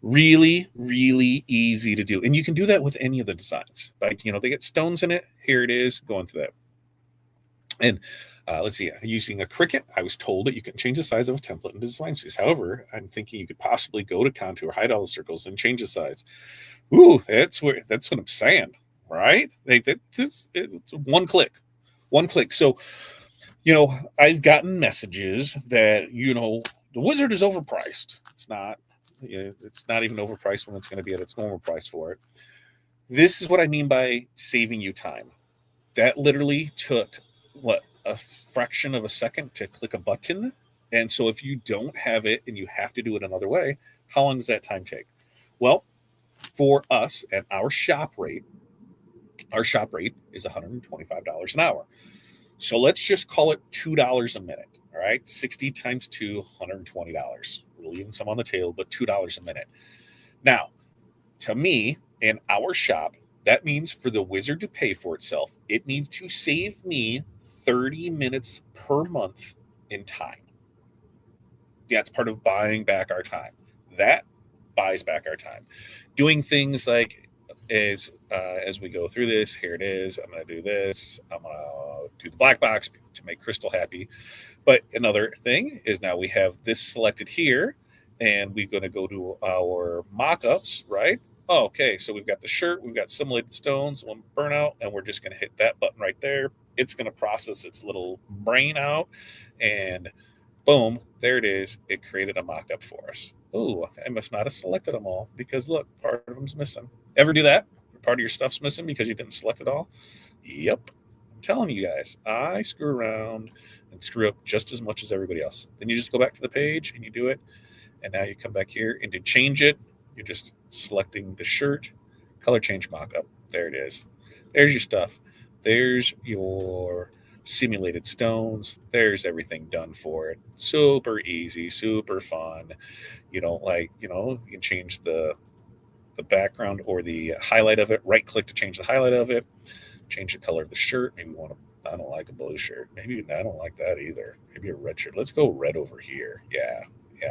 really, really easy to do. And you can do that with any of the designs. Like, they get stones in it. Here it is, going through that. And let's see, using a Cricut, I was told that you can change the size of a template in design space. However, I'm thinking you could possibly go to contour, hide all the circles, and change the size. Ooh, that's what I'm saying, right? It's one click. So, I've gotten messages that, the wizard is overpriced. It's not. It's not even overpriced when it's going to be at its normal price for it. This is what I mean by saving you time. That literally took, a fraction of a second to click a button. And so if you don't have it and you have to do it another way, how long does that time take? Well, for us at our shop rate is $125 an hour. So let's just call it $2 a minute. All right. 60 times 2, $120. We're leaving some on the table, but $2 a minute. Now, to me, in our shop, that means for the wizard to pay for itself, it needs to save me 30 minutes per month in time. That's part of buying back our time. That buys back our time. Doing things like as we go through this, here it is. I'm going to do this. I'm going to do the black box to make Crystal happy. But another thing is now we have this selected here, and we're going to go to our mock-ups, right? Oh, okay, so we've got the shirt, we've got simulated stones, one burnout, and we're just going to hit that button right there. It's going to process its little brain out, and boom, there it is. It created a mock-up for us. Oh, I must not have selected them all because look, part of them's missing. Ever do that? Part of your stuff's missing because you didn't select it all? Yep. I'm telling you guys, I screw around and screw up just as much as everybody else. Then you just go back to the page and you do it. And now you come back here and to change it, you're just selecting the shirt, color change mockup. There it is. There's your stuff. There's your simulated stones. There's everything done for it. Super easy, super fun. You can change the background or the highlight of it. Right click to change the highlight of it. Change the color of the shirt. Maybe I don't like a blue shirt. Maybe I don't like that either. Maybe a red shirt. Let's go red over here. Yeah,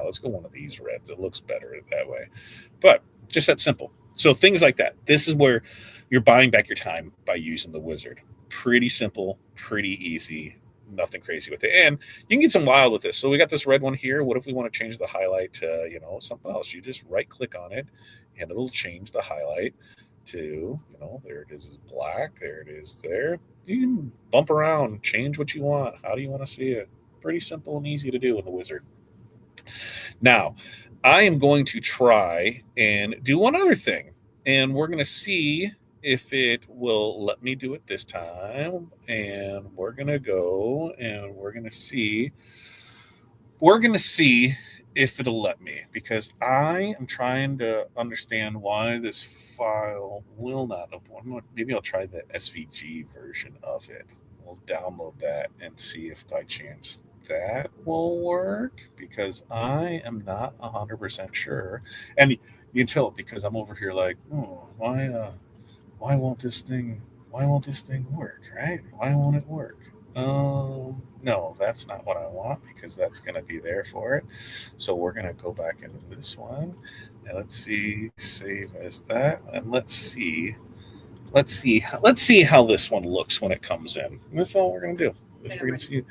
let's go one of these reds. It looks better that way. But just that simple. So things like that. This is where you're buying back your time by using the wizard. Pretty simple, pretty easy, nothing crazy with it. And you can get some wild with this. So we got this red one here. What if we want to change the highlight to, something else? You just right click on it and it'll change the highlight to, there it is black. There it is there. You can bump around, change what you want. How do you want to see it? Pretty simple and easy to do in the wizard. Now, I am going to try and do one other thing, and we're going to see if it will let me do it this time. And we're going to go and we're going to see if it'll let me, because I am trying to understand why this file will not open. Maybe I'll try the SVG version of it. We'll download that and see if by chance that will work, because I am not 100% sure. And you can tell it because I'm over here like, why won't this thing work, right? Why won't it work? No, that's not what I want, because that's going to be there for it. So we're going to go back into this one and let's see, save as that. And let's see let's see how this one looks when it comes in. That's all we're gonna do. Okay, We're gonna see.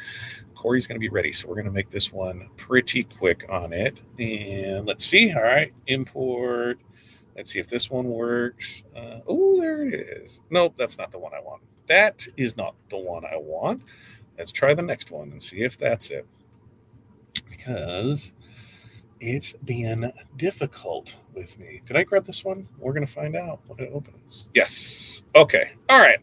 Corey's gonna be ready, so we're gonna make this one pretty quick on it. And let's see. All right, import. Let's see if this one works. Oh, there it is. Nope, that's not the one I want. That is not the one I want. Let's try the next one and see if that's it. Because it's being difficult with me. Did I grab this one? We're going to find out when it opens. Yes. Okay. All right.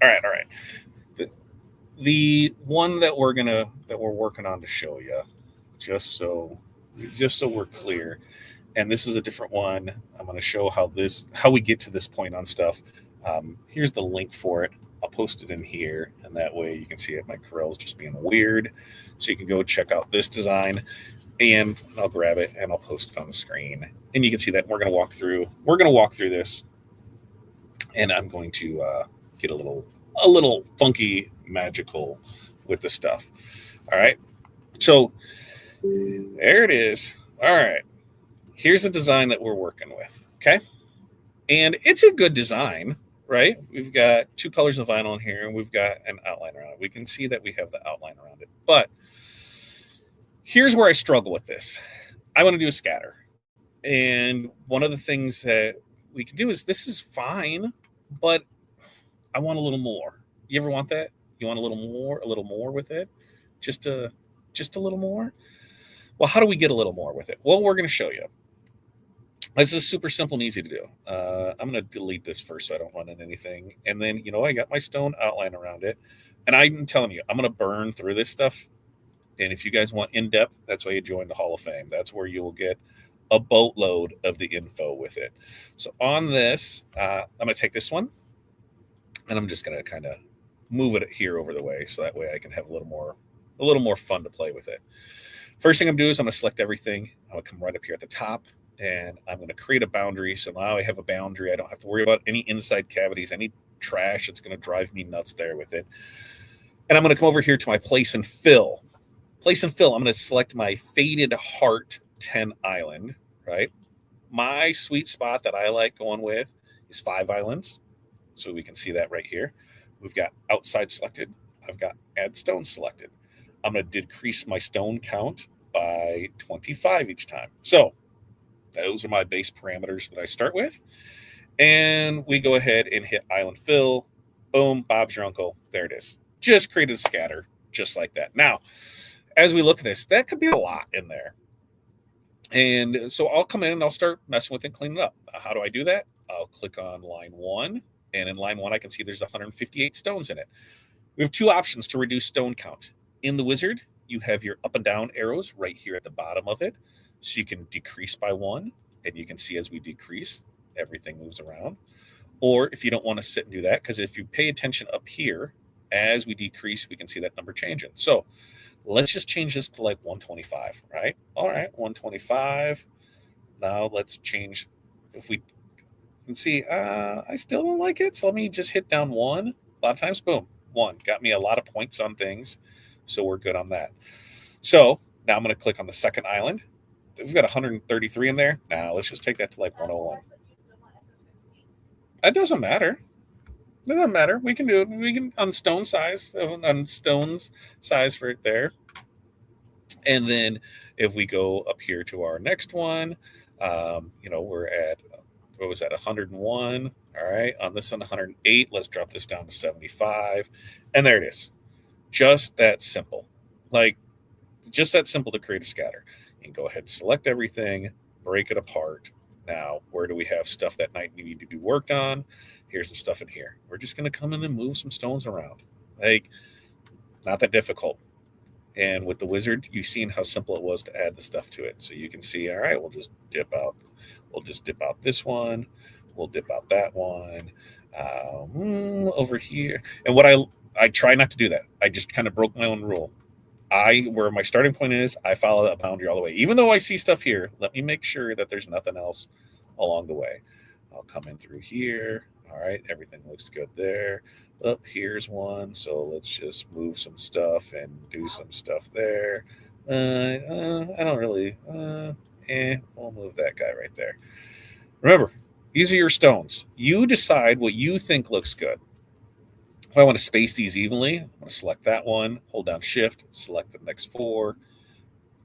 The one that we're working on to show you, just so we're clear. And this is a different one. I'm going to show how we get to this point on stuff. Here's the link for it. I'll post it in here, and that way you can see it. My Corel's just being weird, so you can go check out this design, and I'll grab it and I'll post it on the screen, and you can see that we're going to walk through. We're going to walk through this, and I'm going to get a little funky, magical with the stuff. All right, so there it is. All right. Here's the design that we're working with, okay? And it's a good design, right? We've got two colors of vinyl in here, and we've got an outline around it. We can see that we have the outline around it. But here's where I struggle with this. I want to do a scatter. And one of the things that we can do is, this is fine, but I want a little more. You ever want that? You want a little more with it? Just a little more? Well, how do we get a little more with it? Well, we're going to show you. This is super simple and easy to do. I'm going to delete this first so I don't run into anything. And then, I got my stone outline around it. And I'm telling you, I'm going to burn through this stuff. And if you guys want in-depth, that's why you join the Hall of Fame. That's where you'll get a boatload of the info with it. So on this, I'm going to take this one. And I'm just going to kind of move it here over the way. So that way I can have a little more fun to play with it. First thing I'm going to do is I'm going to select everything. I'm going to come right up here at the top. And I'm going to create a boundary. So now I have a boundary. I don't have to worry about any inside cavities, any trash that's going to drive me nuts there with it. And I'm going to come over here to my place and fill. Place and fill, I'm going to select my faded heart 10 island, right? My sweet spot that I like going with is 5 islands. So we can see that right here. We've got outside selected. I've got add stone selected. I'm going to decrease my stone count by 25 each time. So those are my base parameters that I start with. And we go ahead and hit island fill. Boom, Bob's your uncle. There it is. Just created a scatter just like that. Now, as we look at this, that could be a lot in there. And so I'll come in and I'll start messing with it and clean it up. How do I do that? I'll click on line 1. And in line 1, I can see there's 158 stones in it. We have 2 options to reduce stone count. In the wizard, you have your up and down arrows right here at the bottom of it. So you can decrease by 1, and you can see as we decrease, everything moves around. Or if you don't want to sit and do that, because if you pay attention up here, as we decrease, we can see that number changing. So let's just change this to like 125, right? All right, 125. Now let's change. If we can see, I still don't like it. So let me just hit down 1. A lot of times, boom, 1. Got me a lot of points on things. So we're good on that. So now I'm going to click on the second island. We've got 133 in there. Now let's just take that to like 101. That doesn't matter. It doesn't matter. We can do it. We can on stones size for it there. And then if we go up here to our next one, we're at, what was that, 101. All right. On this one, 108. Let's drop this down to 75. And there it is. Just that simple. Just that simple to create a scatter. You can go ahead and select everything, break it apart. Now, where do we have stuff that might need to be worked on? Here's some stuff in here. We're just going to come in and move some stones around. Not that difficult. And with the wizard, you've seen how simple it was to add the stuff to it. So you can see, all right, we'll just dip out. We'll just dip out this one. We'll dip out that one. Over here. And what I try not to do that. I just kind of broke my own rule. Where my starting point is, I follow that boundary all the way. Even though I see stuff here, let me make sure that there's nothing else along the way. I'll come in through here. All right, everything looks good there. Up here's one, so let's just move some stuff and do some stuff there. I don't really, we'll move that guy right there. Remember, these are your stones. You decide what you think looks good. If I want to space these evenly, I'm going to select that one, hold down Shift, select the next 4,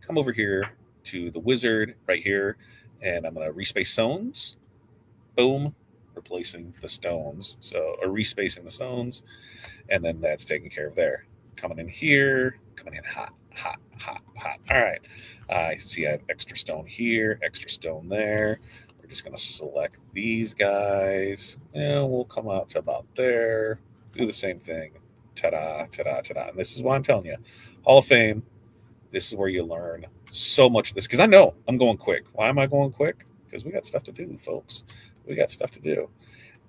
come over here to the wizard right here, and I'm going to respacing stones. Boom, replacing the stones. So, or respacing the stones, and then that's taken care of there. Coming in here, coming in hot, hot, hot, hot. All right. I see I have extra stone here, extra stone there. We're just going to select these guys, and we'll come out to about there. Do the same thing. Ta-da, ta-da, ta-da. And this is why I'm telling you, Hall of Fame, this is where you learn so much of this. Because I know I'm going quick. Why am I going quick? Because we got stuff to do, folks. We got stuff to do.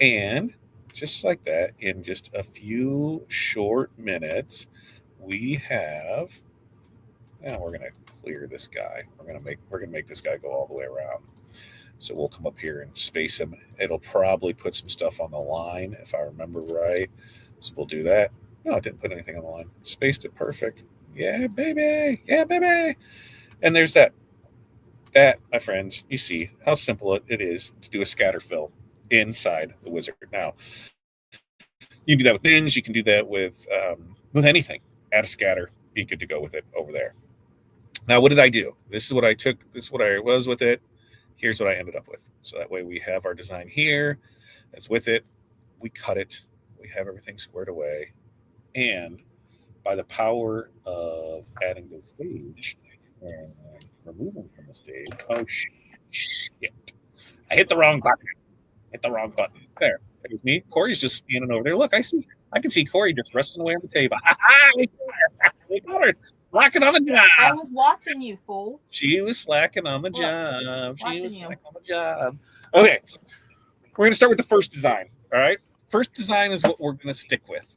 And just like that, in just a few short minutes, we have. Now we're gonna clear this guy. We're gonna make this guy go all the way around. So we'll come up here and space him. It'll probably put some stuff on the line if I remember right. So we'll do that. No, it didn't put anything on the line. Spaced it perfect. Yeah, baby. Yeah, baby. And there's that. That, my friends, you see how simple it is to do a scatter fill inside the wizard. Now, you can do that with bins. You can do that with anything. Add a scatter. Be good to go with it over there. Now, what did I do? This is what I took. This is what I was with it. Here's what I ended up with. So that way we have our design here. That's with it. We cut it. We have everything squared away. And by the power of adding to the stage and removing from the stage, oh, shit. I hit the wrong button. There. It was me. Corey's just standing over there. Look, I can see Corey just resting away on the table. We got her. Slacking on the job. I was watching you, fool. She was slacking on the job. Watching Okay. We're going to start with the first design. All right. First design is what we're going to stick with.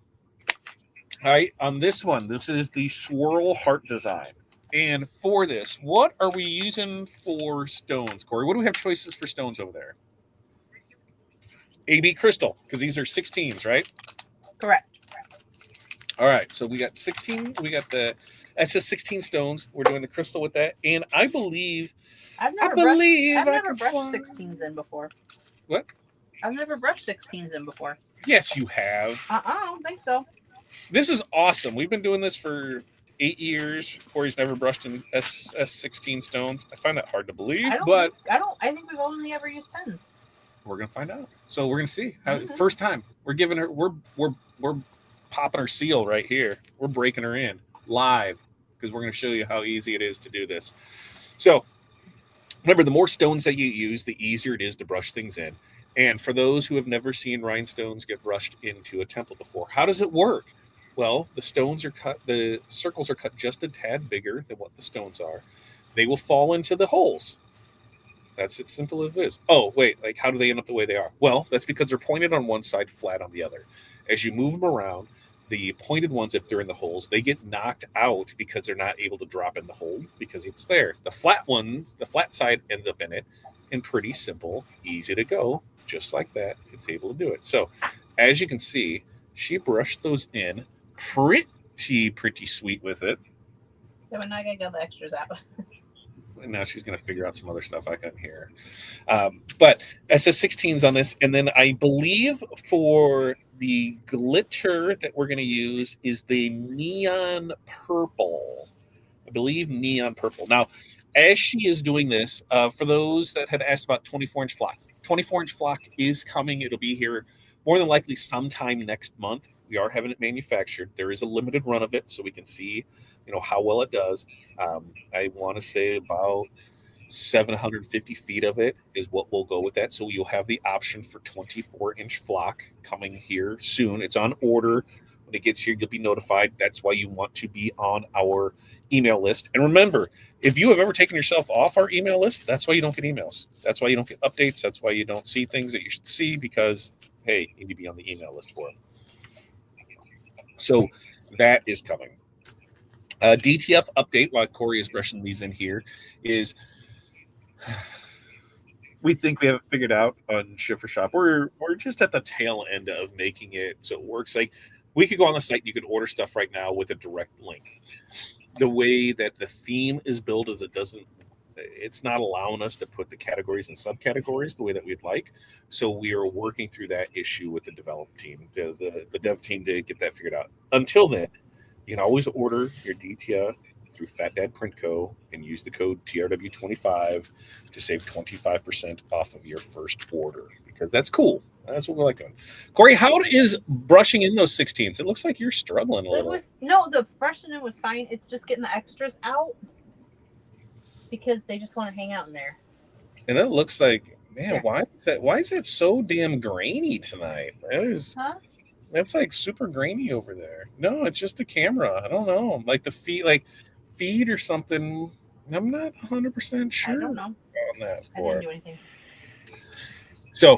All right. On this one, this is the swirl heart design. And for this, what are we using for stones, Corey? What do we have choices for stones over there? AB crystal, because these are 16s, right? Correct. All right. So we got 16. We got the SS16 stones. We're doing the crystal with that. And I believe I've never brushed 16s in before. What? I've never brushed 16s in before. Yes, you have. I don't think so. This is awesome. We've been doing this for 8 years. Corey's never brushed in SS16 stones. I find that hard to believe, but I think we've only ever used pens. We're gonna find out. So we're gonna see how first time we're giving her. We're popping her seal right here. We're breaking her in live because we're gonna show you how easy it is to do this. So remember, the more stones that you use, the easier it is to brush things in. And for those who have never seen rhinestones get brushed into a temple before, how does it work? Well, the stones are cut, the circles are cut just a tad bigger than what the stones are. They will fall into the holes. That's as simple as this. Oh, wait, like how do they end up the way they are? Well, that's because they're pointed on one side, flat on the other. As you move them around, the pointed ones, if they're in the holes, they get knocked out because they're not able to drop in the hole because it's there. The flat ones, the flat side ends up in it, and pretty simple, easy to go, just like that. It's able to do it. So, as you can see, she brushed those in pretty sweet with it. Yeah, but now I gotta get the extras out. And now she's going to figure out some other stuff I couldn't hear. But it says 16s on this. And then I believe for the glitter that we're going to use is the neon purple. I believe neon purple. Now, as she is doing this, for those that had asked about 24-inch flock, 24-inch flock is coming. It'll be here more than likely sometime next month. We are having it manufactured. There is a limited run of it, so we can see, how well it does. I want to say about 750 feet of it is what we'll go with that. So you'll have the option for 24-inch flock coming here soon. It's on order. When it gets here, you'll be notified. That's why you want to be on our email list. And remember, if you have ever taken yourself off our email list, that's why you don't get emails. That's why you don't get updates. That's why you don't see things that you should see because, hey, you need to be on the email list for it. So that is coming. DTF update, while Corey is brushing these in here, is we think we have it figured out on Ship for Shop. We're just at the tail end of making it so it works. Like we could go on the site, you could order stuff right now with a direct link. The way that the theme is built is it it's not allowing us to put the categories and subcategories the way that we'd like. So we are working through that issue with the develop team, the dev team, to get that figured out. Until then, you can always order your DTF through Fat Dad Print Co. and use the code TRW25 to save 25% off of your first order, because that's cool. That's what we like doing. Corey, how is brushing in those 16s? It looks like you're struggling a little. The brushing in was fine. It's just getting the extras out because they just want to hang out in there. And it looks like, man, Yeah. why is it so damn grainy tonight? That's like super grainy over there. No, it's just the camera. I don't know. Like the feed or something. I'm not 100% sure. I don't know. On that I didn't do anything. So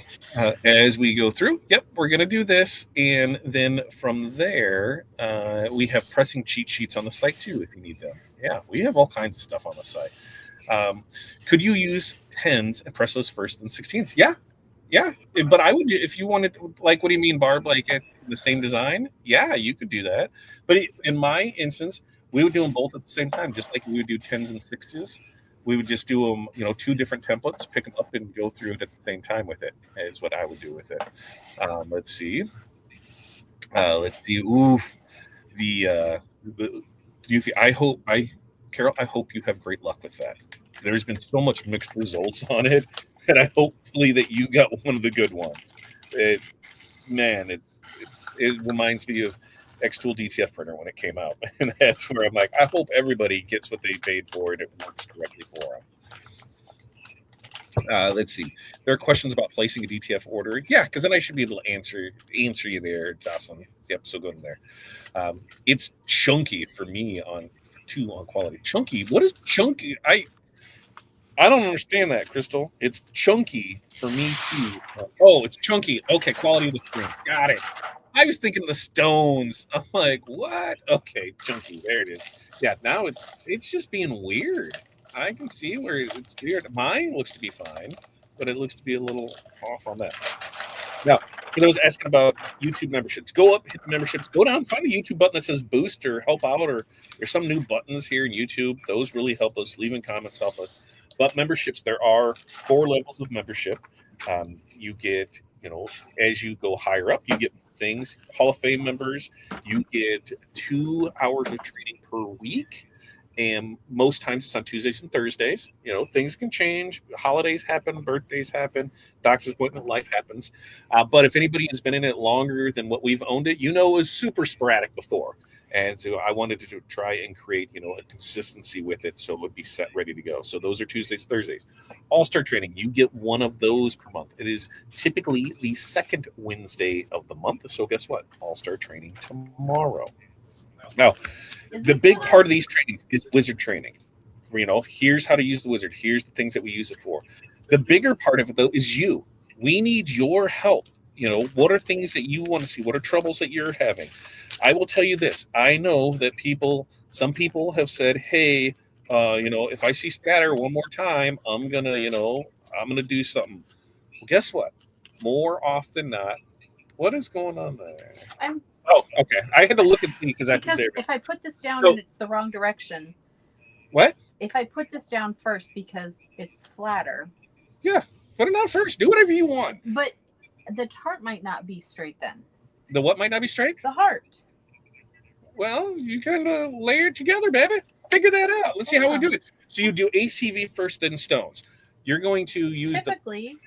as we go through, we're going to do this. And then from there, we have pressing cheat sheets on the site too, if you need them. Yeah, we have all kinds of stuff on the site. Could you use 10s and press those first and 16s? Yeah. But I would do, if you wanted, like, what do you mean, Barb? Like the same design? Yeah, you could do that. But in my instance, we would do them both at the same time, just like we would do 10s and 6s. We would just do them, 2 different templates, pick them up and go through it at the same time with it, is what I would do with it. Let's see. Oof. Carol, I hope you have great luck with that. There's been so much mixed results on it, and I hopefully that you got one of the good ones. It reminds me of Xtool DTF printer when it came out, and that's where I'm like, I hope everybody gets what they paid for and it works correctly for them. Let's see. There are questions about placing a DTF order. Yeah, because then I should be able to answer you there, Jocelyn. Yep, so go in there. It's chunky for me on too long quality. Chunky. What is chunky? I don't understand that, Crystal. It's chunky for me too. Oh, it's chunky. Okay, quality of the screen. Got it. I was thinking the stones. I'm like, what? Okay, chunky. There it is. Yeah, now it's just being weird. I can see where it's weird. Mine looks to be fine, but it looks to be a little off on that. Now, for those asking about YouTube memberships, go up, hit the memberships, go down, find the YouTube button that says boost or help out, or there's some new buttons here in YouTube. Those really help us. Leaving comments help us. But memberships, there are 4 levels of membership. You get, as you go higher up, you get things. Hall of Fame members, you get 2 hours of training per week. And most times it's on Tuesdays and Thursdays. Things can change. Holidays happen, birthdays happen, doctor's appointment, life happens. But if anybody has been in it longer than what we've owned it, it was super sporadic before. And so I wanted to try and create, a consistency with it so it would be set, ready to go. So those are Tuesdays, Thursdays. All-Star Training, you get 1 of those per month. It is typically the 2nd Wednesday of the month. So guess what? All-Star Training tomorrow. Now, the big part of these trainings is wizard training. Here's how to use the wizard. Here's the things that we use it for. The bigger part of it, though, is you. We need your help. What are things that you want to see? What are troubles that you're having? I will tell you this. I know that some people have said, hey, if I see scatter one more time, I'm going to do something. Well, guess what? More often than not, what is going on there? Oh, okay. I had to look and see because if I put this down and it's the wrong direction. What? If I put this down first because it's flatter. Yeah, put it down first. Do whatever you want. But the heart might not be straight then. The what might not be straight? The heart. Well, you kind of layer it together, baby. Figure that out. Let's see how we do it. So you do HTV first, then stones. You're going to use typically.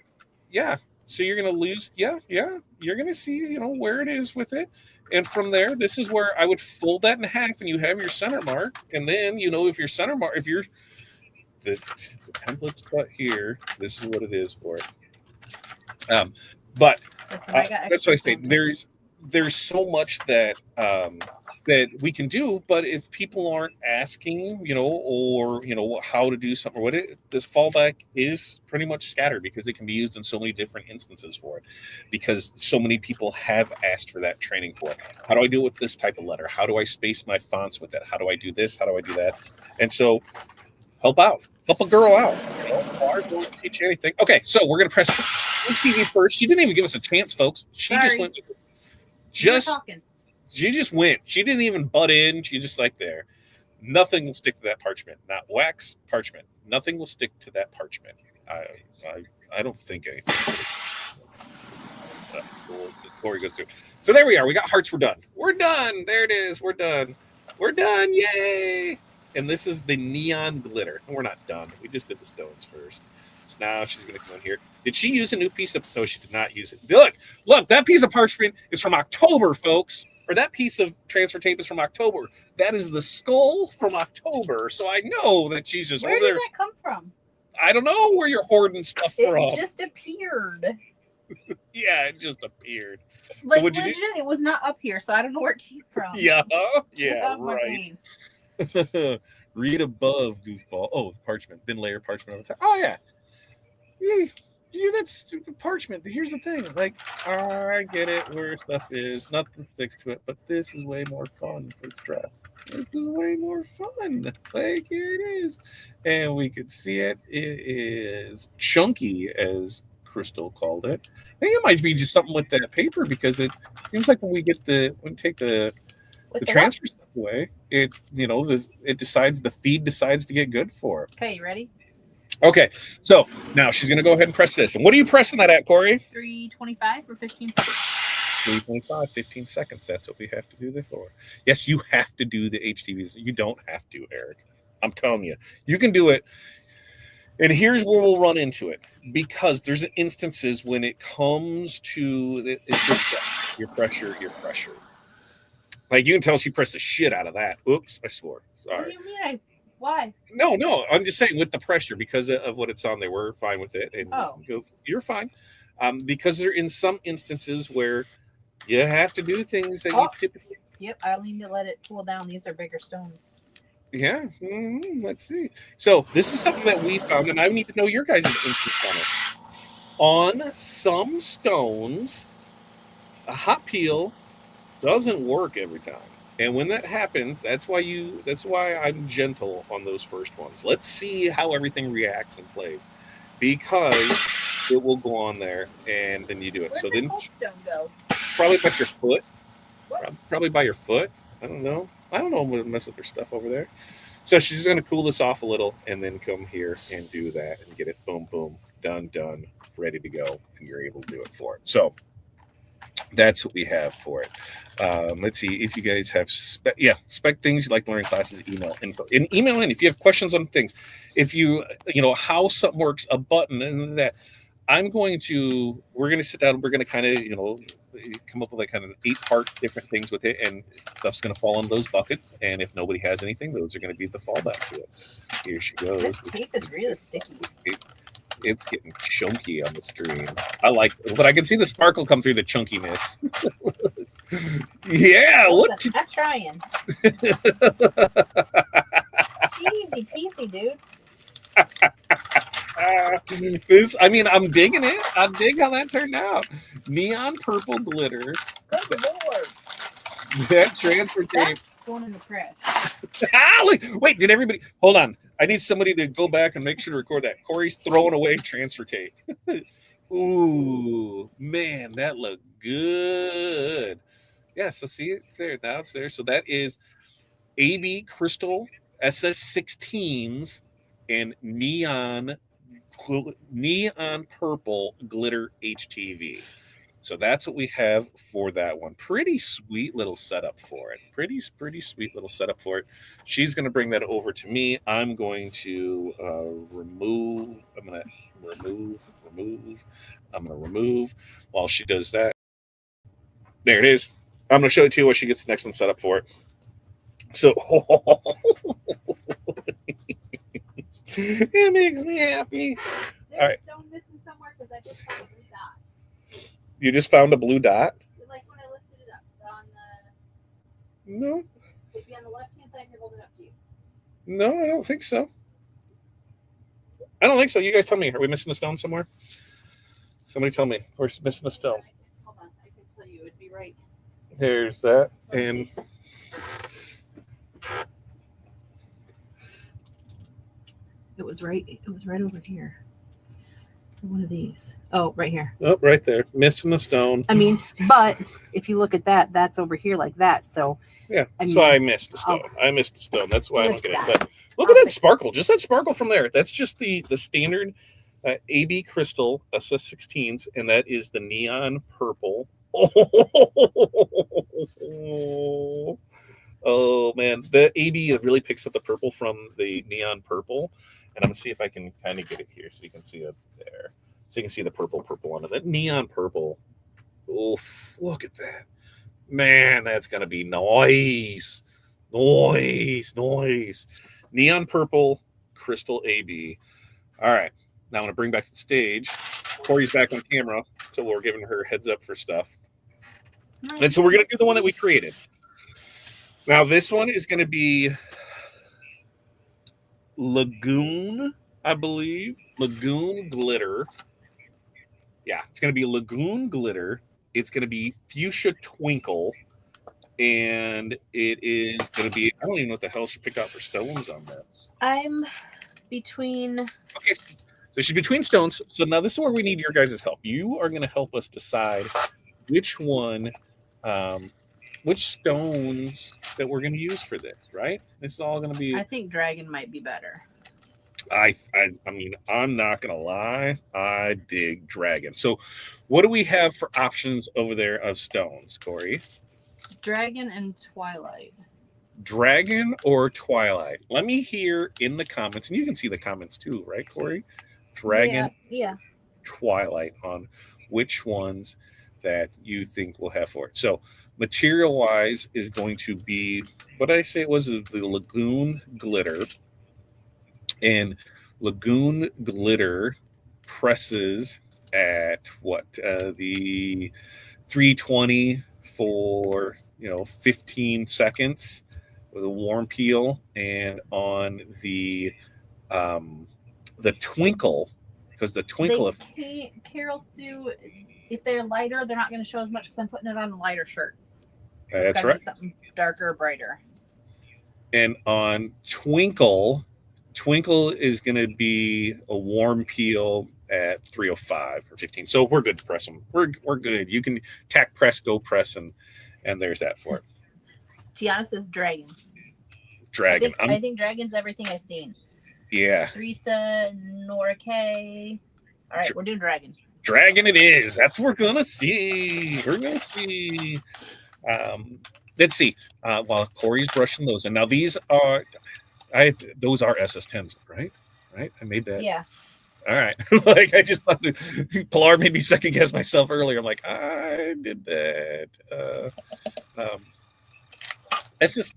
Yeah. So you're going to lose. Yeah. You're going to see, where it is with it. And from there, this is where I would fold that in half and you have your center mark. And then, if your center mark, if you're the template's cut here, this is what it is for it. But that's why I say there's so much that that we can do, but if people aren't asking, or how to do something, or this fallback is pretty much scattered because it can be used in so many different instances for it, because so many people have asked for that training for it. How do I do it with this type of letter? How do I space my fonts with it? How do I do this? How do I do that? And so help a girl out. Bard won't teach you anything. Okay, so we're gonna press HTV first. She didn't even give us a chance, folks. She just went. She just went. She didn't even butt in. She's just like there. Nothing will stick to that parchment. Not wax, parchment. Nothing will stick to that parchment. I don't think anything. Corey goes through. So there we are. We got hearts. We're done. We're done. There it is. We're done. We're done. Yay! And this is the neon glitter. We're not done. We just did the stones first. So now she's going to come in here. Did she use a new piece of? No, she did not use it. Look. That piece of parchment is from October, folks. Or that piece of transfer tape is from October. That is the skull from October. So I know that she's just Where over there. did that come from? I don't know where you're hoarding stuff from. It just appeared. Yeah, it just appeared. Like, what'd you legit, it was not up here, so I don't know where it came from. Yeah, Get yeah, off my right. face. Read above, goofball. Oh, the parchment. Then layer parchment on the top. Oh, yeah. Yeah, that's parchment. Here's the thing. Like, I get it where stuff is. Nothing sticks to it, but this is way more fun for stress. This is way more fun. Like, here it is. And we could see it. It is chunky, as Crystal called it. I think it might be just something with that paper because it seems like when we take the transfer stuff away, it decides the feed decides to get good for it. Okay, you ready? Okay, so now she's gonna go ahead and press this. And what are you pressing that at, Corey? 325 or 15 seconds. 325, 15 seconds. That's what we have to do there for. Yes, you have to do the HTVs. You don't have to, Eric. I'm telling you, you can do it. And here's where we'll run into it, because there's instances when it comes to your pressure. Like, you can tell she pressed the shit out of that. Oops, I swore. Sorry. What do you mean? Why? No. I'm just saying with the pressure, because of what it's on there, we're fine with it. And you're fine. Because there are in some instances where you have to do things that you typically. Yep, I need to let it cool down. These are bigger stones. Yeah. Let's see. So this is something that we found, and I need to know your guys' instance on it. On some stones, a hot peel doesn't work every time. And when that happens, that's why I'm gentle on those first ones. Let's see how everything reacts and plays, because it will go on there and then you do it. Where'd so then stone go? Probably by your foot. What? Probably by your foot. I don't know. I'm gonna mess with their stuff over there. So she's just gonna cool this off a little and then come here and do that and get it boom, boom, done, ready to go, and you're able to do it for it. So that's what we have for it. Let's see if you guys have spec things you'd like to learn in classes. Email info and email in if you have questions on things. If you how something works, a button and that. We're going to sit down. We're going to kind of come up with like kind of 8-part different things with it, and stuff's going to fall in those buckets. And if nobody has anything, those are going to be the fallback to it. Here she goes. This tape is really sticky. It's getting chunky on the screen. But I can see the sparkle come through the chunkiness. Yeah, Listen, I'm trying. Easy peasy, dude. I'm digging it. I dig how that turned out. Neon purple glitter. Good Lord. That transfer tape. That's going in the trash. Wait, did everybody hold on? I need somebody to go back and make sure to record that. Corey's throwing away transfer tape. Ooh, man, that looked good. Yeah, so see it's there. Now it's there. So that is AB Crystal SS16s and neon purple glitter HTV. So that's what we have for that one. Pretty sweet little setup for it. Pretty sweet little setup for it. She's going to bring that over to me. I'm going to remove. I'm going to remove while she does that. There it is. I'm going to show it to you while she gets the next one set up for it. So it makes me happy. There's all right. Stone missing somewhere because I just found a blue dot. You just found a blue dot? Like when I lifted it up on the. No. It'd be on the left hand side here holding it up to you. No, I don't think so. I don't think so. You guys tell me. Are we missing a stone somewhere? Somebody tell me. We're missing a stone. Hold on. I can tell you. It'd be right. There's that. And It was right over here. one of these. Oh, right here. Oh, right there, missing the stone. I mean, but if you look at that, that's over here like that. So Yeah, I so mean, I missed the stone. I missed the stone. That's why I don't Just get it. that. But look I'll at that fix sparkle. Just that sparkle from there. That's just the standard AB crystal SS16s, and that is the neon purple. Oh man, the AB really picks up the purple from the neon purple, and I'm gonna see if I can kind of get it here so you can see it there. So you can see the purple on it. That neon purple. Oh, look at that. Man, that's gonna be nice. Nice. Neon purple, crystal AB. All right. Now I'm gonna bring back to the stage. Corey's back on camera, so we're giving her heads up for stuff. And so we're gonna do the one that we created. Now this one is gonna be Lagoon, I believe. Lagoon glitter. Yeah, it's gonna be Lagoon glitter. It's gonna be fuchsia twinkle. And it is going to be, I don't even know what the hell she picked out for stones on this. I'm between. Okay, so she's between stones. So now this is where we need your guys' help. You are going to help us decide which one, which stones that we're going to use for this, right? This is all going to be. I think dragon might be better. I mean, I'm not going to lie. I dig dragon. So what do we have for options over there of stones, Corey? Dragon and twilight. Dragon or twilight? Let me hear in the comments, and you can see the comments too, right, Corey? Dragon, yeah. Twilight on which ones that you think we'll have for it. So material wise is going to be what did I say it was the Lagoon glitter, and Lagoon glitter presses at what the 320 for 15 seconds with a warm peel, and on the twinkle, because the twinkle Carol Sue, if they're lighter, they're not going to show as much because I'm putting it on a lighter shirt. So that's right. Something darker, brighter. And on twinkle is going to be a warm peel at 305 or 15. So we're good to press them. We're good. You can tack press, go press, and there's that for it. Tiana says dragon. I think dragon's everything I've seen. Yeah. Teresa, Nora K. All right, we're doing dragon. Dragon it is. That's what we're going to see. Let's see. While Corey's brushing those. And now these are, those are SS10s, right? Right? I made that. Yeah. All right. Like I just thought Pilar made me second guess myself earlier. I'm like, I did that.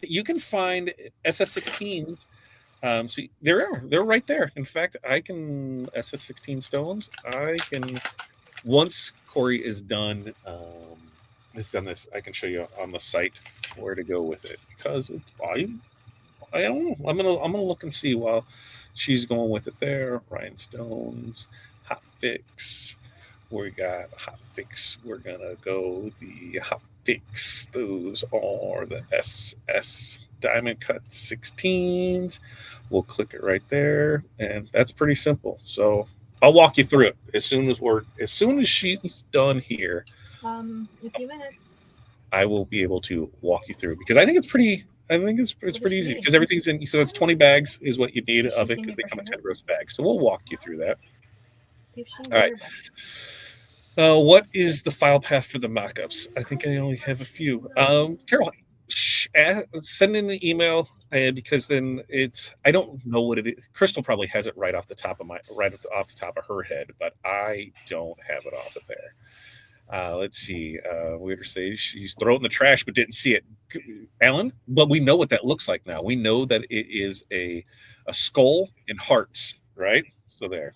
You can find SS16s. So they're right there. In fact, I can SS16 stones. I can, once Corey is done this, I can show you on the site where to go with it, because I don't know. I'm gonna look and see while she's going with it there. Rhinestones, hot fix. We got hot fix. We're gonna go the hot fix. Those are the SS diamond cut 16s. We'll click it right there, and that's pretty simple. So I'll walk you through it as soon as she's done here. In a few minutes. I will be able to walk you through, because I think it's pretty easy, because everything's in. So it's 20 bags is what you need of it, because they come in 10 gross bags. So we'll walk you through that. All right. What is the file path for the mockups? I think I only have a few. Carol, send in the email, because then I don't know what it is. Crystal probably has it right off the top of her head, but I don't have it off of there. Let's see. Weirder say she's thrown it in the trash but didn't see it. Alan, but we know what that looks like now. We know that it is a skull and hearts, right? So there.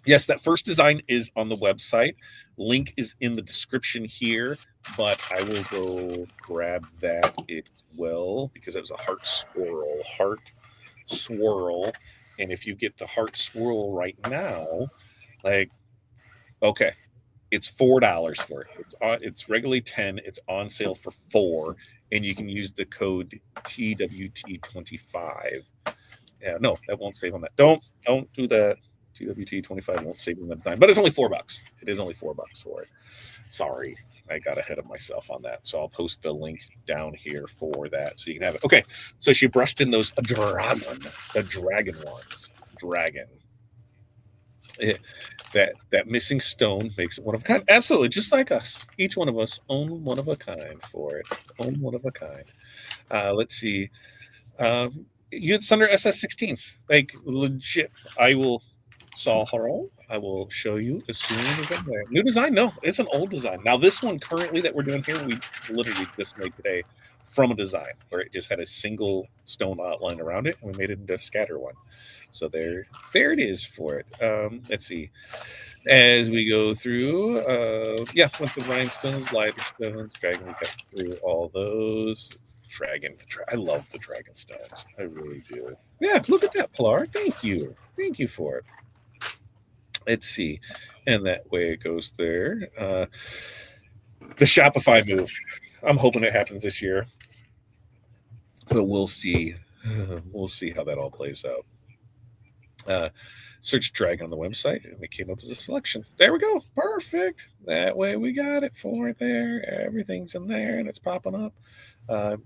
Yes, that first design is on the website. Link is in the description here, but I will go grab that as well, because it was a heart swirl. And if you get the heart swirl right now, okay, it's $4 for it. It's regularly $10. It's on sale for $4, and you can use the code TWT25 Yeah, no, that won't save on that. Don't do that. TWT 25 won't save on the design, but it's only $4. It is only $4 for it. Sorry, I got ahead of myself on that. So I'll post the link down here for that so you can have it. Okay, so she brushed in those the dragon ones. Dragon. That missing stone makes it one of a kind. Absolutely, just like us. Each one of us own one of a kind for it. Own one of a kind. Let's see. It's under SS16s. Like legit. I will Saul I will show you as soon as I'm there. New design? No, it's an old design. Now this one currently that we're doing here, we literally just made today from a design where it just had a single stone outline around it, and we made it into a scatter one. So there it is for it. Let's see. As we go through, with the rhinestones, lighter stones, dragon, we got through all those. Dragon, I love the dragon stones. I really do. Yeah, look at that, Pilar. Thank you for it. Let's see, and that way it goes there. The Shopify move. I'm hoping it happens this year, but we'll see. We'll see how that all plays out. Search dragon on the website, and it came up as a selection. There we go. Perfect. That way we got it for it there. Everything's in there, and it's popping up.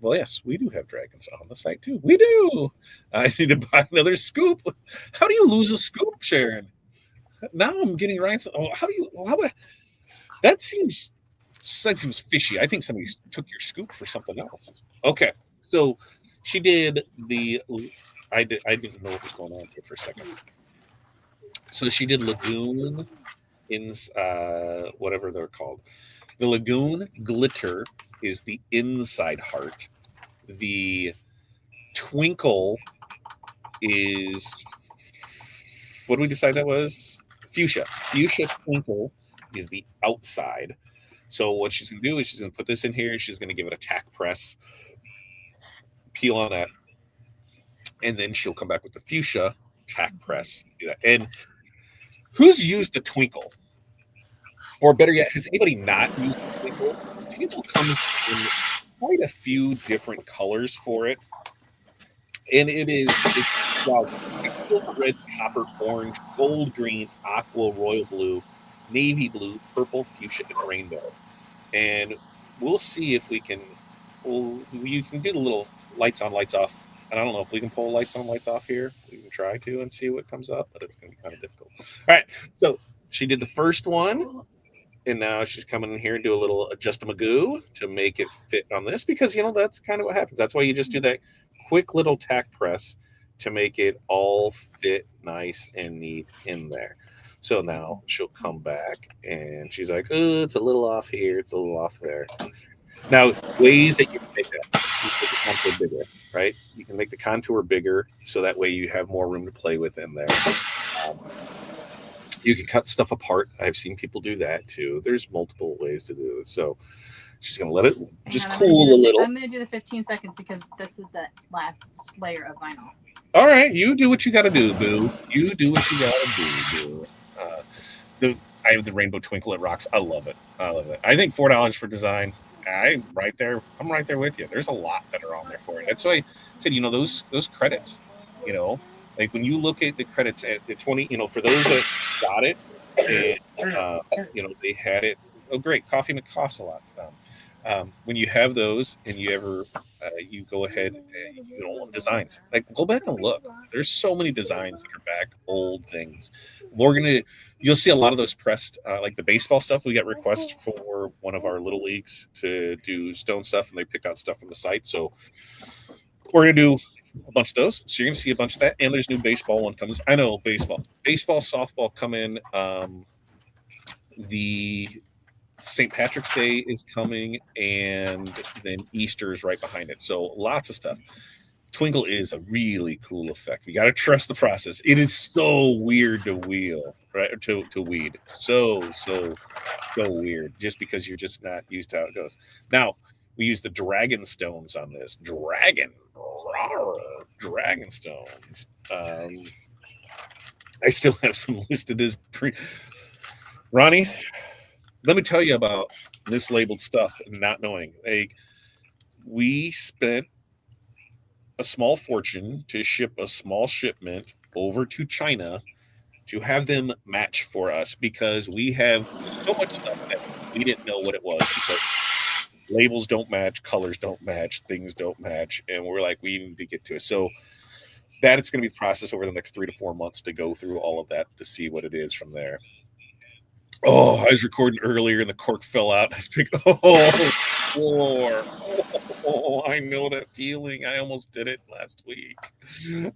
Well, yes, we do have dragons on the site, too. We do. I need to buy another scoop. How do you lose a scoop, Sharon? Now I'm getting rhinestones. Oh, that seems fishy. I think somebody took your scoop for something else. Okay, so she did I didn't know what was going on here for a second. So she did Lagoon in whatever they're called. The Lagoon Glitter is the inside heart. The Twinkle is, what did we decide that was? Fuchsia. Fuchsia Twinkle is the outside. So what she's going to do is she's going to put this in here. She's going to give it a tack press, peel on that, and then she'll come back with the fuchsia tack press. And who's used the Twinkle? Or better yet, has anybody not used the Twinkle? Twinkle comes in quite a few different colors for it. And it's silver, red, copper, orange, gold, green, aqua, royal blue, navy blue, purple, fuchsia, and rainbow. And we'll see if we can. You can do the little lights on, lights off. And I don't know if we can pull lights on, lights off here. We can try to and see what comes up, but it's going to be kind of difficult. All right. So she did the first one. And now she's coming in here and do a little adjust-a-magoo to make it fit on this because, that's kind of what happens. That's why you just do that quick little tack press to make it all fit nice and neat in there. So now she'll come back and she's like, oh, it's a little off here. It's a little off there. Now, ways that you can make that, you make the contour bigger, right? You can make the contour bigger so that way you have more room to play with in there. You can cut stuff apart. I've seen people do that too. There's multiple ways to do it. So she's going to let it just cool a little. I'm going to do the 15 seconds because this is the last layer of vinyl. All right. You do what you got to do, boo. You do what you got to do, boo. I have the Rainbow Twinkle. It rocks. I love it. I think $4 for design. I'm right there with you. There's a lot that are on there for it. That's why I said, those credits, like when you look at the credits at the 20, for those that got it, and they had it. Oh, great! Coffee McCoff's a lot done. When you have those, and you ever you go ahead and designs, like go back and look. There's so many designs that are back, old things. You'll see a lot of those pressed, like the baseball stuff. We got requests for one of our little leagues to do stone stuff, and they picked out stuff from the site. So we're gonna do a bunch of those. So you're going to see a bunch of that. And there's new baseball one comes. I know baseball, softball come in. The St. Patrick's Day is coming, and then Easter is right behind it. So lots of stuff. Twinkle is a really cool effect. You got to trust the process. It is so weird to wheel, right? To weed. So weird just because you're just not used to how it goes. Now, we use the dragon stones on this. Dragon stones. I still have some listed as Ronnie, let me tell you about mislabeled stuff and not knowing. Like, we spent a small fortune to ship a small shipment over to China to have them match for us because we have so much stuff that we didn't know what it was because labels don't match, colors don't match, things don't match, and we're like, we need to get to it. So that it's going to be the process over the next 3 to 4 months to go through all of that to see what it is from there. Oh, I was recording earlier and the cork fell out. I was like, floor. Oh, I know that feeling. I almost did it last week.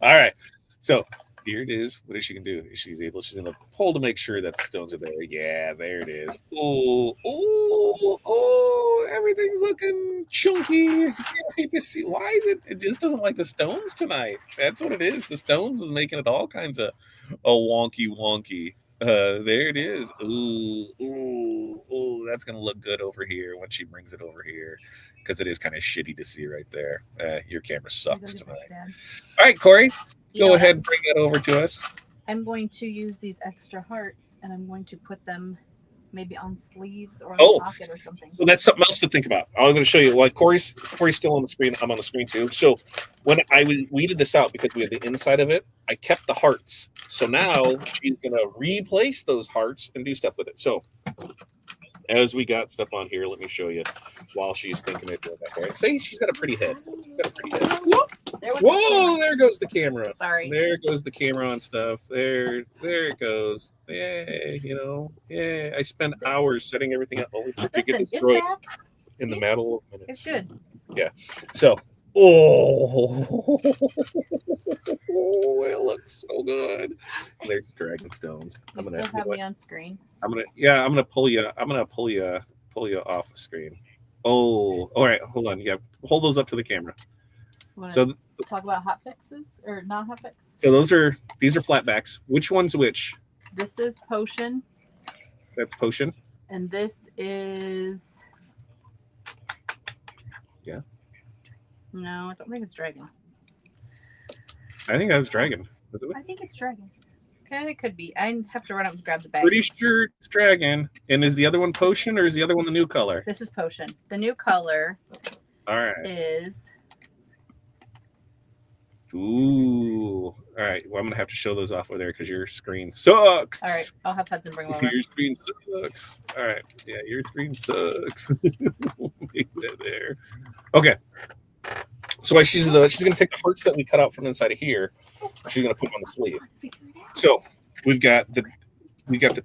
All right. So here it is. What is she going to do? She's going to pull to make sure that the stones are there. Yeah, there it is. Oh, everything's looking chunky. I can't wait to see why it just doesn't like the stones tonight. That's what it is. The stones is making it all kinds of wonky. There it is. Ooh, that's gonna look good over here when she brings it over here, because it is kind of shitty to see right there. Your camera sucks tonight. All right, Corey, go ahead and bring that over to us. I'm going to use these extra hearts, and I'm going to put them maybe on sleeves or in a pocket or something. So that's something else to think about. I'm going to show you. Like Corey's still on the screen. I'm on the screen too. So when I weeded this out because we had the inside of it, I kept the hearts. So now she's going to replace those hearts and do stuff with it. So as we got stuff on here, let me show you while she's thinking it. Say she's got a pretty head. Whoa, there goes the camera. Sorry. There goes the camera on stuff. There it goes. Yeah. I spent hours setting everything up only to get destroyed in the matter of minutes. It's good. Yeah. So, it looks so good. There's dragon stones. You still have me on screen. I'm gonna pull you off the screen. Oh, all right. Hold on. Yeah, hold those up to the camera. So talk about hot fixes or not hot fixes. So these are flatbacks. Which one's which? This is potion. That's potion. And this is. Yeah. No, I don't think it's dragon. I think that was dragon. I think it's dragon. Okay, it could be. I have to run up and grab the bag. Pretty sure it's dragon. And is the other one potion or is the other one the new color? This is potion. The new color. All right. Is. Ooh. All right. Well, I'm going to have to show those off over there because your screen sucks. All right. I'll have Hudson bring them over. Your screen sucks. All right. Yeah, your screen sucks. We'll make that there. Okay. So she's going to take the hearts that we cut out from inside of here. She's going to put them on the sleeve. So we've got the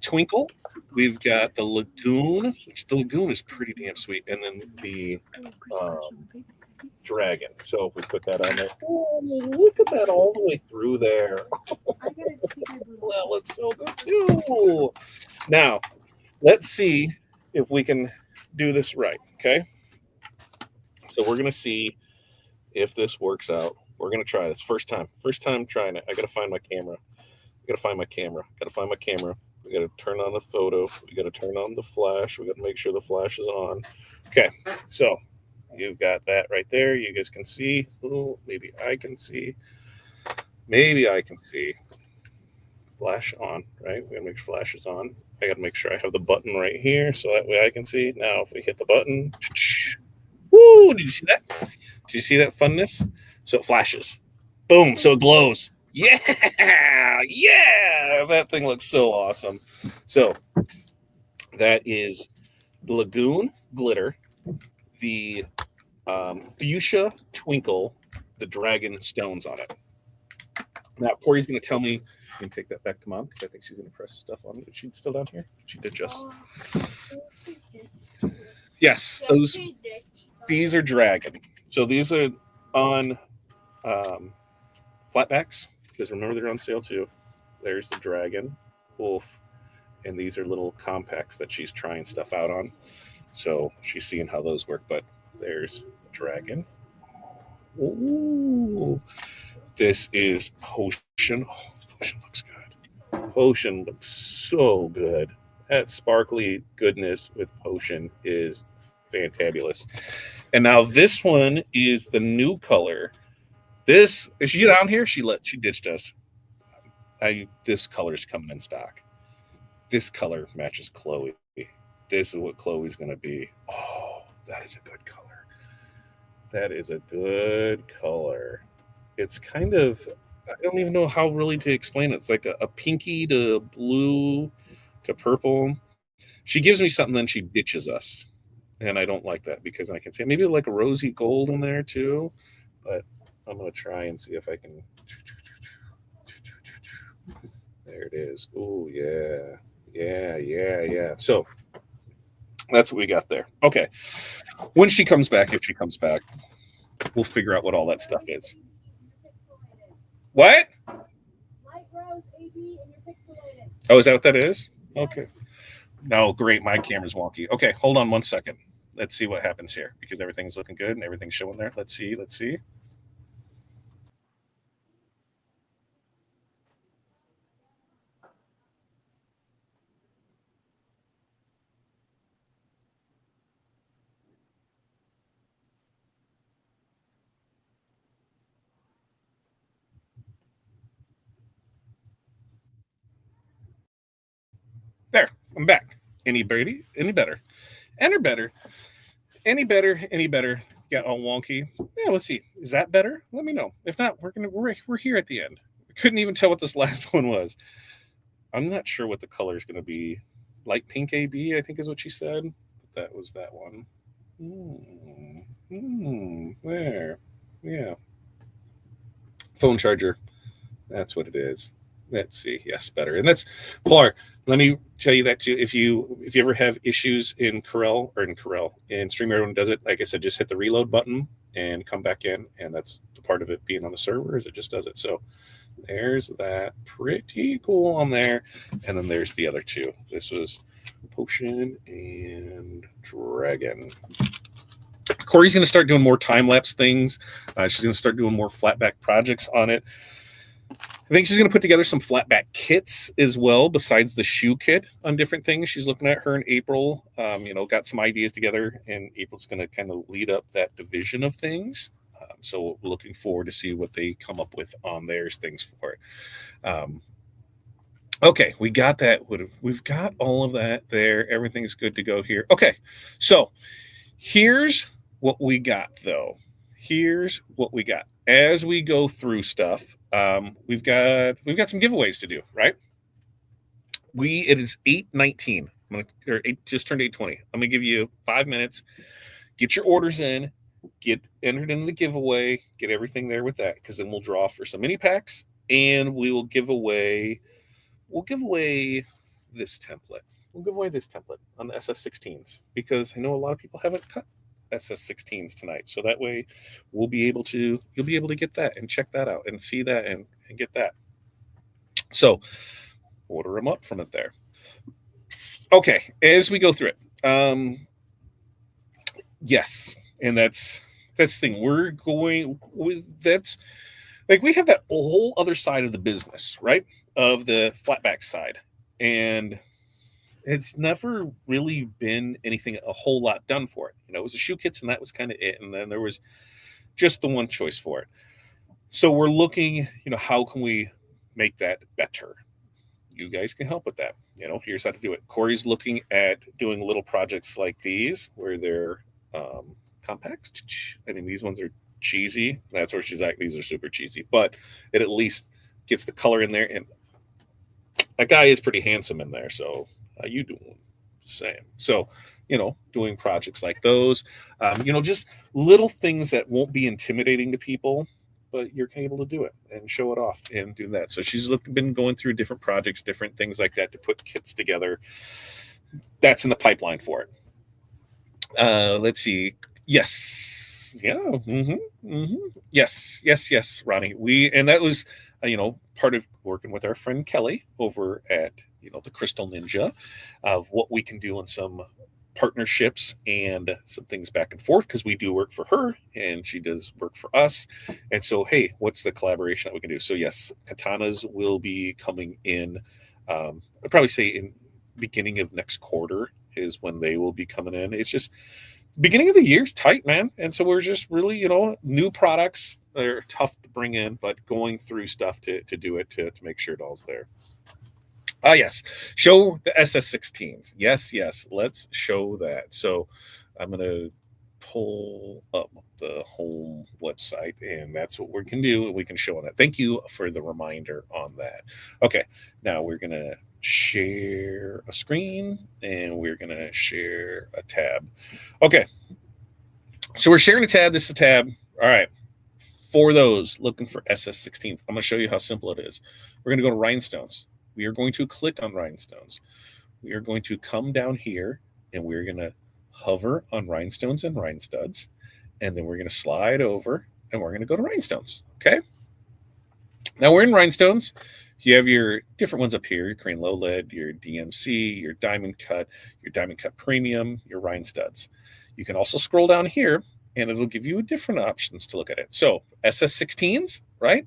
twinkle. We've got the lagoon, which the lagoon is pretty damn sweet. And then the dragon. So if we put that on there, look at that all the way through there. That looks so good too. Now, let's see if we can do this right. Okay. So we're going to see if this works out. We're going to try this. First time trying it. I got to find my camera. We got to find my camera. We got to turn on the photo. We got to turn on the flash. We got to make sure the flash is on. Okay. So you've got that right there. You guys can see. Oh, maybe I can see. Flash on, right? We got to make sure flash is on. I got to make sure I have the button right here so that way I can see. Now, if we hit the button, woo! Did you see that? Did you see that funness? So it flashes. Boom. So it glows. Yeah. That thing looks so awesome. So that is the lagoon glitter, the fuchsia twinkle, the dragon stones on it. Now, Corey's going to tell me. You can take that back to Mom because I think she's going to press stuff on it. Is she still down here? She did just. Yes, these are dragon. So these are on flatbacks because remember they're on sale too. There's the dragon, wolf, and these are little compacts that she's trying stuff out on. So she's seeing how those work. But there's dragon. Ooh, this is potion. Oh, potion looks good. Potion looks so good. That sparkly goodness with potion is fantabulous. And now this one is the new color. This is she down here? She ditched us. This color's coming in stock. This color matches Chloe. This is what Chloe's gonna be. Oh, that is a good color. That is a good color. It's kind of, I don't even know how really to explain it. It's like a pinky to blue to purple. She gives me something, then she ditches us. And I don't like that because I can say maybe like a rosy gold in there too. But I'm going to try and see if I can. There it is. Oh, yeah. Yeah. So that's what we got there. Okay. When she comes back, if she comes back, we'll figure out what all that stuff is. What? Light rose AB and you're pixelated. Oh, is that what that is? Okay. No, great. My camera's wonky. Okay, hold on 1 second. Let's see what happens here because everything's looking good and everything's showing there. Let's see. There, I'm back. Any birdie? Any better? Any better? Any better? Yeah, all wonky. Yeah, let's see. Is that better? Let me know. If not, we're here at the end. I couldn't even tell what this last one was. I'm not sure what the color is going to be. Light pink AB, I think is what she said. That was that one. There. Yeah. Phone charger. That's what it is. Let's see. Yes, better. And that's Pilar. Let me tell you that too. If you ever have issues in StreamYard when it does it, like I said, just hit the reload button and come back in, and that's the part of it being on the server is it just does it. So there's that. Pretty cool on there. And then there's the other two. This was Potion and Dragon. Corey's going to start doing more time-lapse things. She's going to start doing more flatback projects on it. I think she's going to put together some flatback kits as well, besides the shoe kit on different things. She's looking at her in April, got some ideas together, and April's going to kind of lead up that division of things. So we're looking forward to see what they come up with on theirs things for it. Okay, we got that. We've got all of that there. Everything's good to go here. Okay, so here's what we got, though. Here's what we got. As we go through stuff, we've got some giveaways to do, right? It is 8:19. Just turned 8:20. I'm gonna give you 5 minutes. Get your orders in, get entered into the giveaway, get everything there with that, because then we'll draw for some mini packs, and we will give away this template. We'll give away this template on the SS16s because I know a lot of people haven't cut SS16s tonight. So that way you'll be able to get that and check that out and see that and get that. So order them up from it there. Okay, as we go through it. Yes, and that's the thing. We're going with that's like we have that whole other side of the business, right? Of the flatback side. And it's never really been anything a whole lot done for it. It was the shoe kits and that was kind of it. And then there was just the one choice for it. So we're looking, how can we make that better? You guys can help with that. Here's how to do it. Corey's looking at doing little projects like these where they're compacts. I mean, these ones are cheesy. That's where she's like, these are super cheesy, but it at least gets the color in there. And that guy is pretty handsome in there. So how you doing? Same. So, doing projects like those, just little things that won't be intimidating to people, but you're able to do it and show it off and do that. So she's been going through different projects, different things like that to put kits together. That's in the pipeline for it. Let's see. Yes. Yeah. Yes, Ronnie. And that was, part of working with our friend Kelly over at, the Crystal Ninja, of what we can do in some partnerships and some things back and forth, because we do work for her and she does work for us. And so, hey, what's the collaboration that we can do? So yes, katanas will be coming in. I'd probably say in beginning of next quarter is when they will be coming in. It's just beginning of the year's tight, man. And so we're just really, new products. They're tough to bring in, but going through stuff to do it to make sure it all's there. Yes. Show the SS16s. Yes. Let's show that. So I'm going to pull up the home website, and that's what we can do. We can show on that. Thank you for the reminder on that. Okay, now we're going to share a screen, and we're going to share a tab. Okay, so we're sharing a tab. This is a tab. All right, for those looking for SS16s, I'm going to show you how simple it is. We're going to go to rhinestones. We are going to click on rhinestones. We are going to come down here, and we're going to hover on rhinestones and rhinestuds, and then we're going to slide over, and we're going to go to rhinestones. Okay. Now we're in rhinestones. You have your different ones up here: your Crane Low Lead, your DMC, your Diamond Cut Premium, your rhinestuds. You can also scroll down here, and it'll give you different options to look at it. So SS16s, right?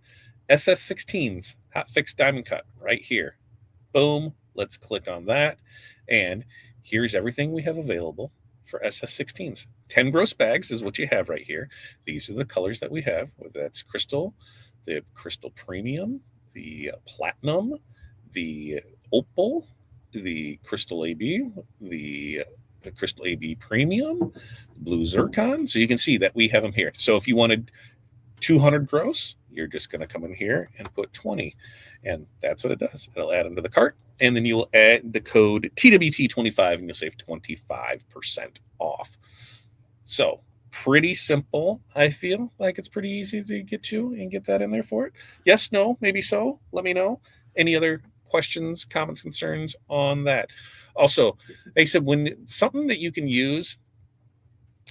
SS16s, hot fix diamond cut right here. Boom. Let's click on that. And here's everything we have available for SS16s. 10 gross bags is what you have right here. These are the colors that we have. That's crystal, the crystal premium, the platinum, the opal, the crystal AB, the crystal AB premium, blue zircon. So you can see that we have them here. So if you wanted 200 gross, you're just going to come in here and put 20. And that's what it does. It'll add them to the cart. And then you'll add the code TWT25 and you'll save 25% off. So pretty simple. I feel like it's pretty easy to get to and get that in there for it. Yes, no, maybe so. Let me know. Any other questions, comments, concerns on that? Also, they said when something that you can use,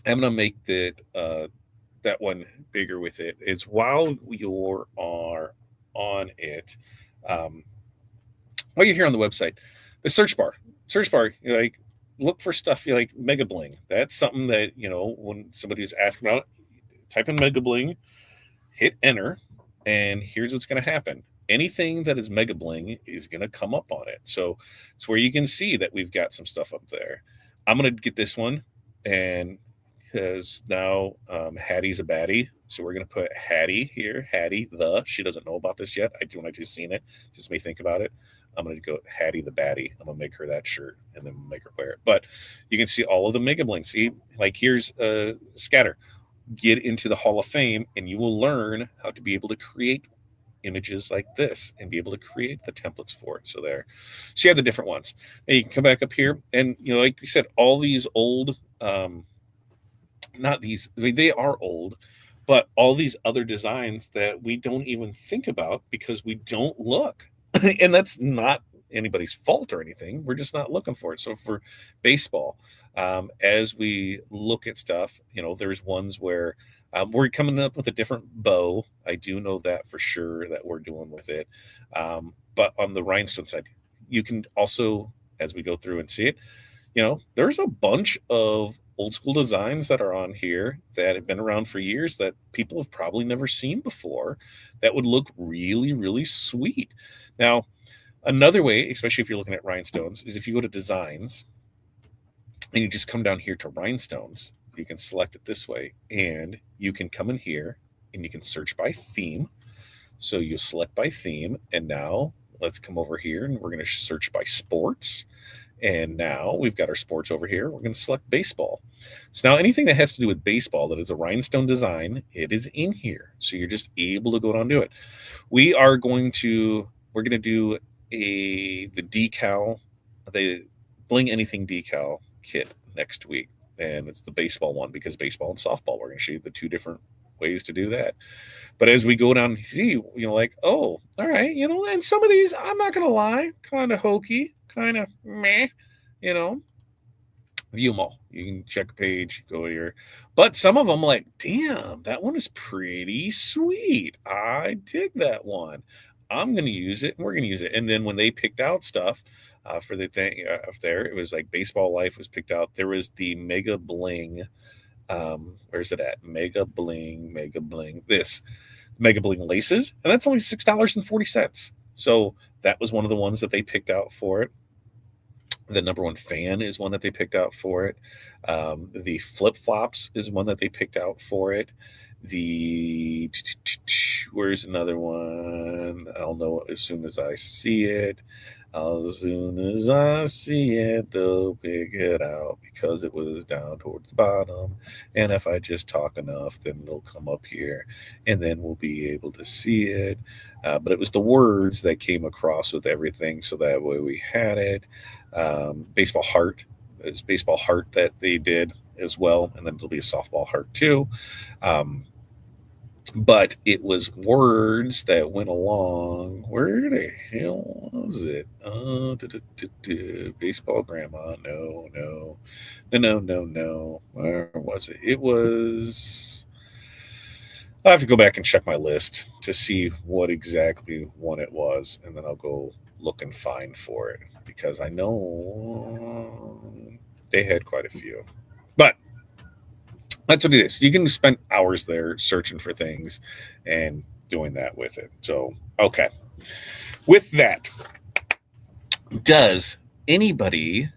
I'm going to make that one bigger with it, is while you are on it, while you're here on the website, the search bar, you're like, look for stuff like Mega Bling. That's something that, when somebody's asking about it, type in Mega Bling, hit enter, and here's what's going to happen. Anything that is Mega Bling is going to come up on it. So it's where you can see that we've got some stuff up there. I'm going to get this one, and because now Hattie's a baddie, so we're going to put Hattie here. Hattie she doesn't know about this yet. When I just seen it, just may think about it. I'm going to go Hattie the baddie. I'm going to make her that shirt and then make her wear it. But you can see all of the Mega Bling. See, like here's Scatter. Get into the Hall of Fame, and you will learn how to be able to create images like this and be able to create the templates for it. So there. So you have the different ones. And you can come back up here, and like you said, all these old, not these, they are old, but all these other designs that we don't even think about because we don't look. And that's not anybody's fault or anything. We're just not looking for it. So for baseball, as we look at stuff, there's ones where we're coming up with a different bow. I do know that for sure that we're doing with it. But on the rhinestone side, you can also, as we go through and see it, there's a bunch of old school designs that are on here that have been around for years that people have probably never seen before that would look really, really sweet. Now, another way, especially if you're looking at rhinestones, is if you go to designs and you just come down here to rhinestones, you can select it this way, and you can come in here and you can search by theme. So you select by theme, and now let's come over here and we're going to search by sports. And now we've got our sports over here. We're going to select baseball. So now anything that has to do with baseball that is a rhinestone design, it is in here. So you're just able to go down and do it. We're going to do the decal, the Bling Anything decal kit next week. And it's the baseball one because baseball and softball, we're going to show you the two different ways to do that. But as we go down and see, like, oh, all right, and some of these, I'm not going to lie, kind of hokey, kind of meh, view them all. You can check the page, go here. But some of them, like, damn, that one is pretty sweet. I dig that one. I'm going to use it, and we're going to use it. And then when they picked out stuff for the thing up there, it was like Baseball Life was picked out. There was the Mega Bling. Where's it at? Mega Bling, this Mega Bling laces, and that's only $6.40. So that was one of the ones that they picked out for it. The number one fan is one that they picked out for it. The flip flops is one that they picked out for it. Where's another one? I'll know as soon as I see it. As soon as I see it, they'll pick it out because it was down towards the bottom. And if I just talk enough, then it'll come up here and then we'll be able to see it. But it was the words that came across with everything. So that way we had it. Baseball heart. It's baseball heart that they did as well. And then there'll be a softball heart too. But it was words that went along. Where the hell was it? Baseball grandma. No. Where was it? It was. I'll have to go back and check my list to see what exactly one it was, and then I'll go look and find for it because I know they had quite a few. But that's what it is. You can spend hours there searching for things and doing that with it. So, okay. With that, does anybody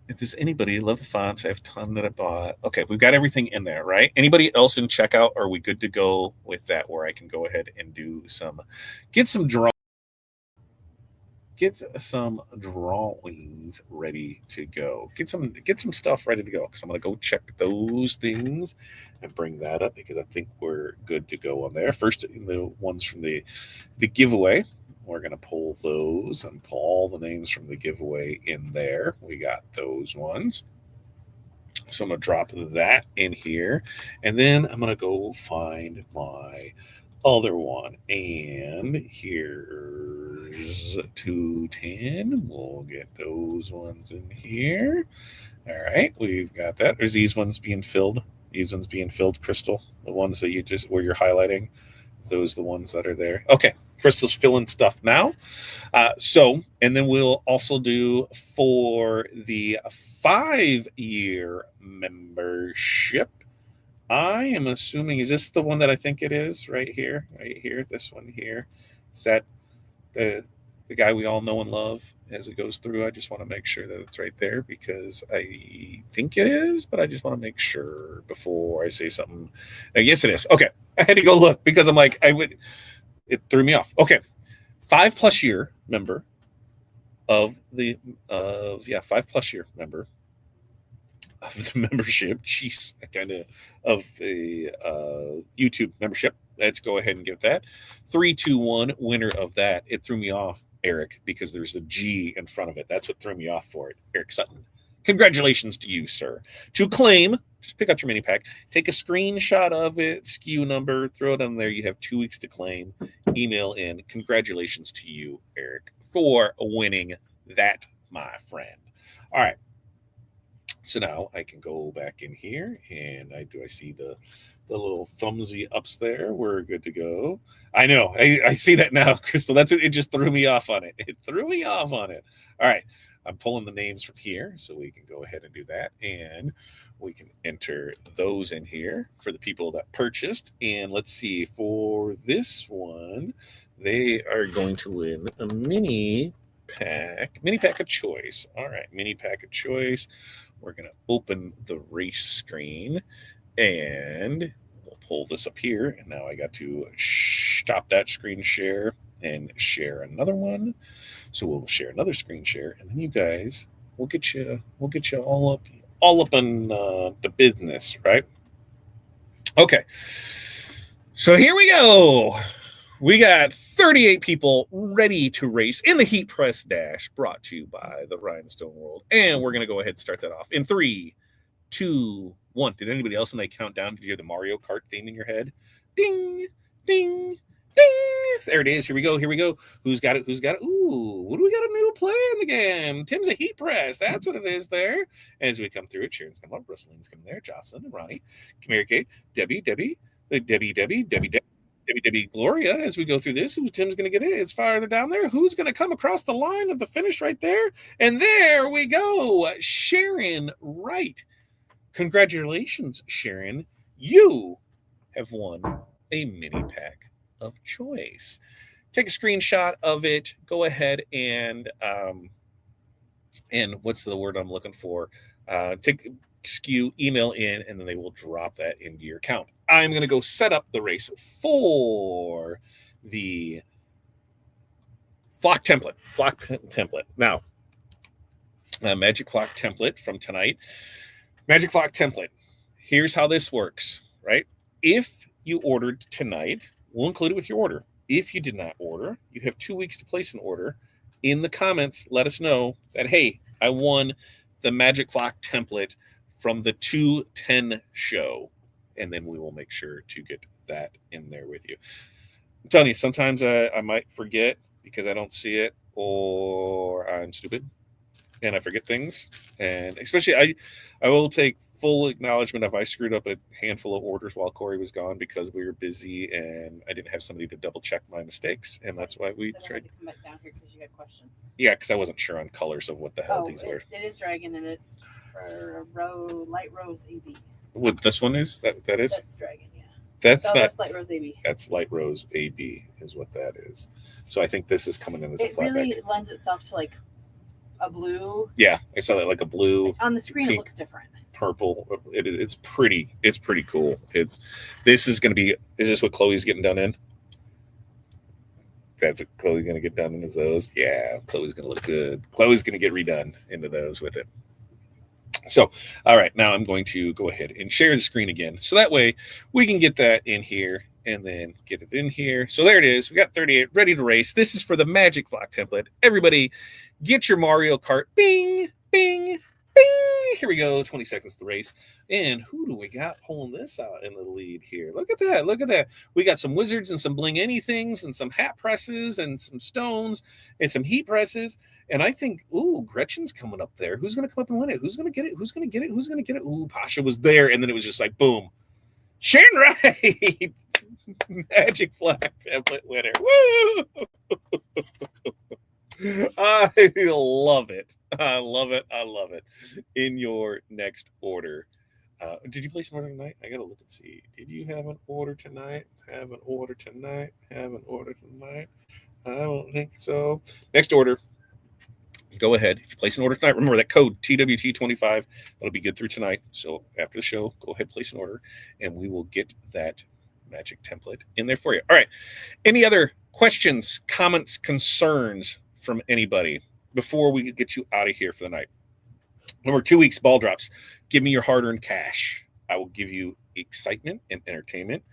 love the fonts? I have a ton that I bought. Okay, we've got everything in there, right? Anybody else in checkout? Are we good to go with that where I can go ahead and do get some drawings ready to go. Get some stuff ready to go because I'm gonna go check those things and bring that up because I think we're good to go on there. First, the ones from the giveaway, we're gonna pull those and pull all the names from the giveaway in there. We got those ones. So I'm gonna drop that in here, and then I'm gonna go find my other one. And here's 210. We'll get those ones in here. All right, we've got that. There's these ones being filled. These ones being filled, Crystal. The ones that where you're highlighting. Those the ones that are there. Okay, Crystal's filling stuff now. And then we'll also do for the 5-year membership. I am assuming, is this the one that I think it is right here? Right here, this one here. Is that the guy we all know and love as it goes through? I just want to make sure that it's right there because I think it is, but I just want to make sure before I say something. Yes, it is. Okay. I had to go look because I'm like, it threw me off. Okay. 5+ year member of 5+ year member of the membership. Jeez, of the YouTube membership. Let's go ahead and get that. 3, 2, 1, winner of that. It threw me off, Eric, because there's a G in front of it. That's what threw me off for it. Eric Sutton. Congratulations to you, sir. To claim, just pick out your mini pack, take a screenshot of it, SKU number, throw it on there. You have 2 weeks to claim. Email in. Congratulations to you, Eric, for winning that, my friend. All right. So now I can go back in here and I see the little thumbsy ups there. We're good to go. I know. I see that now, Crystal. That's it. It just threw me off on it. It threw me off on it. All right. I'm pulling the names from here so we can go ahead and do that. And we can enter those in here for the people that purchased. And let's see, for this one, they are going to win a mini pack of choice. All right. Mini pack of choice. We're going to open the race screen and we'll pull this up here. And now I got to stop that screen share and share another one. So we'll share another screen share and then you guys, we'll get you all up in the business, right? Okay. So here we go. We got 38 people ready to race in the Heat Press Dash brought to you by the Rhinestone World. And we're going to go ahead and start that off in 3, 2, 1. Did anybody else when they count down, did you hear the Mario Kart theme in your head? Ding, ding, ding. There it is. Here we go. Who's got it? Ooh, what do we got a new player in the game? Tim's a Heat Press. That's what it is there. As we come through it, Sharon's coming up. Ruslin's coming there. Jocelyn and Ronnie. Come here, Kate. Debbie, Gloria, as we go through this, who's Tim's going to get it? It's farther down there. Who's going to come across the line at the finish right there? And there we go. Sharon Wright. Congratulations, Sharon. You have won a mini pack of choice. Take a screenshot of it. Go ahead and what's the word I'm looking for? Take SKU, email in, and then they will drop that into your account. I'm going to go set up the race for the flock template. Now, magic flock template from tonight. Magic flock template. Here's how this works, right? If you ordered tonight, we'll include it with your order. If you did not order, you have 2 weeks to place an order. In the comments, let us know that, hey, I won the magic flock template from the 210 show. And then we will make sure to get that in there with you. I'm telling you, sometimes I might forget because I don't see it, or I'm stupid and I forget things. And especially I will take full acknowledgement if I screwed up a handful of orders while Corey was gone because we were busy and I didn't have somebody to double check my mistakes. And that's why we tried to come back down here because you had questions. Yeah, because I wasn't sure on colors of what the hell these were. It is dragon and it's for light rose AB. What this one is? That is? That's dragon, yeah. That's that's light rose AB. That's light rose AB is what that is. So I think this is coming in as a flatback. It really lends itself to like a blue. Yeah, I saw that like a blue. On the screen, pink, it looks different. Purple. It's pretty cool. This is going to be. Is this what Chloe's getting done in? That's what Chloe's going to get done into those. Yeah, Chloe's going to look good. Chloe's going to get redone into those with it. So, all right, now I'm going to go ahead and share the screen again. So that way we can get that in here and then get it in here. So there it is. We got 38 ready to race. This is for the magic flock template. Everybody get your Mario Kart. Bing, bing, bing. Here we go. 20 seconds to race. And who do we got pulling this out in the lead here? Look at that. Look at that. We got some wizards and some bling anythings and some hat presses and some stones and some heat presses. And I think, ooh, Gretchen's coming up there. Who's going to come up and win it? Who's going to get it? Who's going to get it? Who's going to get it? Ooh, Pasha was there. And then it was just like, boom. Sharon Wright. Magic flag template winner. Woo! I love it. I love it. I love it. In your next order. Did you place an order tonight? I got to look and see. Did you have an order tonight? Have an order tonight? Have an order tonight? I don't think so. Next order. Go ahead. If you place an order tonight, remember that code TWT25. That'll be good through tonight. So after the show, go ahead, place an order, and we will get that magic template in there for you. All right. Any other questions, comments, concerns from anybody before we get you out of here for the night? Number 2 weeks, ball drops. Give me your hard-earned cash. I will give you excitement and entertainment.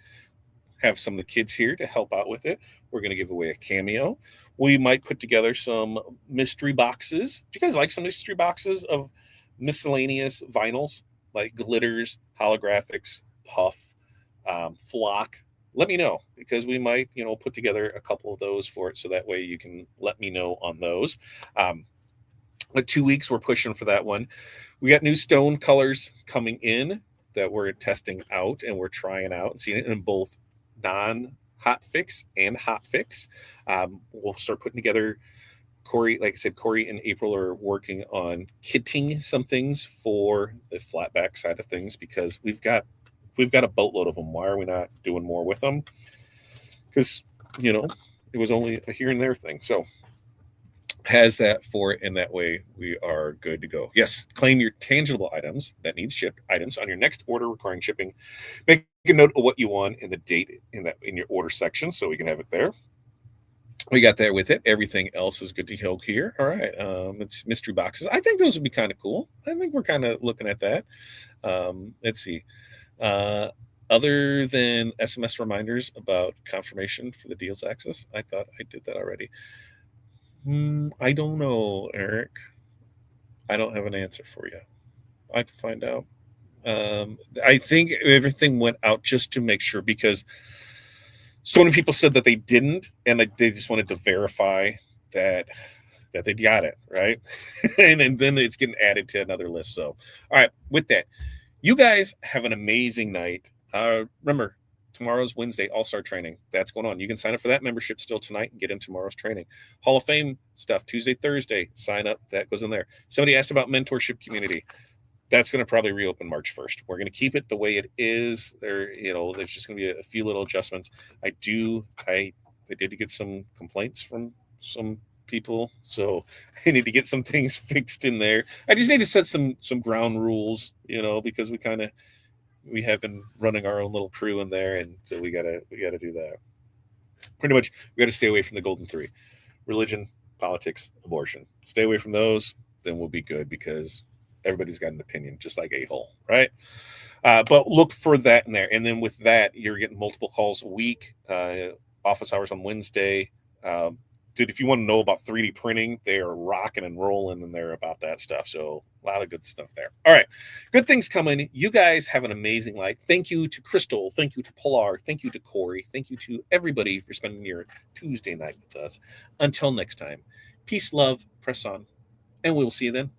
Have some of the kids here to help out with it. We're going to give away a cameo. We might put together some mystery boxes. Do you guys like some mystery boxes of miscellaneous vinyls like glitters, holographics, puff, flock? Let me know because we might, put together a couple of those for it. So that way you can let me know on those. But 2 weeks, we're pushing for that one. We got new stone colors coming in that we're testing out and we're trying out and seeing it in both non-hot fix and hot fix. We'll start putting together. Corey, like I said, Corey and April are working on kitting some things for the flatback side of things because we've got a boatload of them. Why are we not doing more with them? Because, it was only a here and there thing. So has that for it, and that way we are good to go. Yes, claim your tangible items that needs shipped items on your next order requiring shipping. Make a note of what you want and the date in your order section so we can have it there. We got that with it. Everything else is good to go here. All right. It's mystery boxes. I think those would be kind of cool. I think we're kind of looking at that. Let's see. Other than SMS reminders about confirmation for the deals access, I thought I did that already. I don't know, Eric. I don't have an answer for you. I can find out. I think everything went out just to make sure because so many people said that they didn't, and they just wanted to verify that they got it, right? and then it's getting added to another list. So, all right, with that, you guys have an amazing night. Remember, tomorrow's Wednesday All-Star Training. That's going on. You can sign up for that membership still tonight and get in tomorrow's training. Hall of Fame stuff, Tuesday, Thursday. Sign up. That goes in there. Somebody asked about mentorship community. That's going to probably reopen March 1st. We're going to keep it the way it is. There's just going to be a few little adjustments. I did get some complaints from some people, so I need to get some things fixed in there. I just need to set some ground rules, because we have been running our own little crew in there, and so we gotta do that. Pretty much, we got to stay away from the golden three: religion, politics, abortion. Stay away from those, then we'll be good because everybody's got an opinion, just like a-hole, right? But look for that in there. And then with that, you're getting multiple calls a week, office hours on Wednesday. Dude, if you want to know about 3D printing, they are rocking and rolling and they're about that stuff. So a lot of good stuff there. All right. Good things coming. You guys have an amazing night. Thank you to Crystal. Thank you to Pilar. Thank you to Corey. Thank you to everybody for spending your Tuesday night with us. Until next time, peace, love, press on, and we will see you then.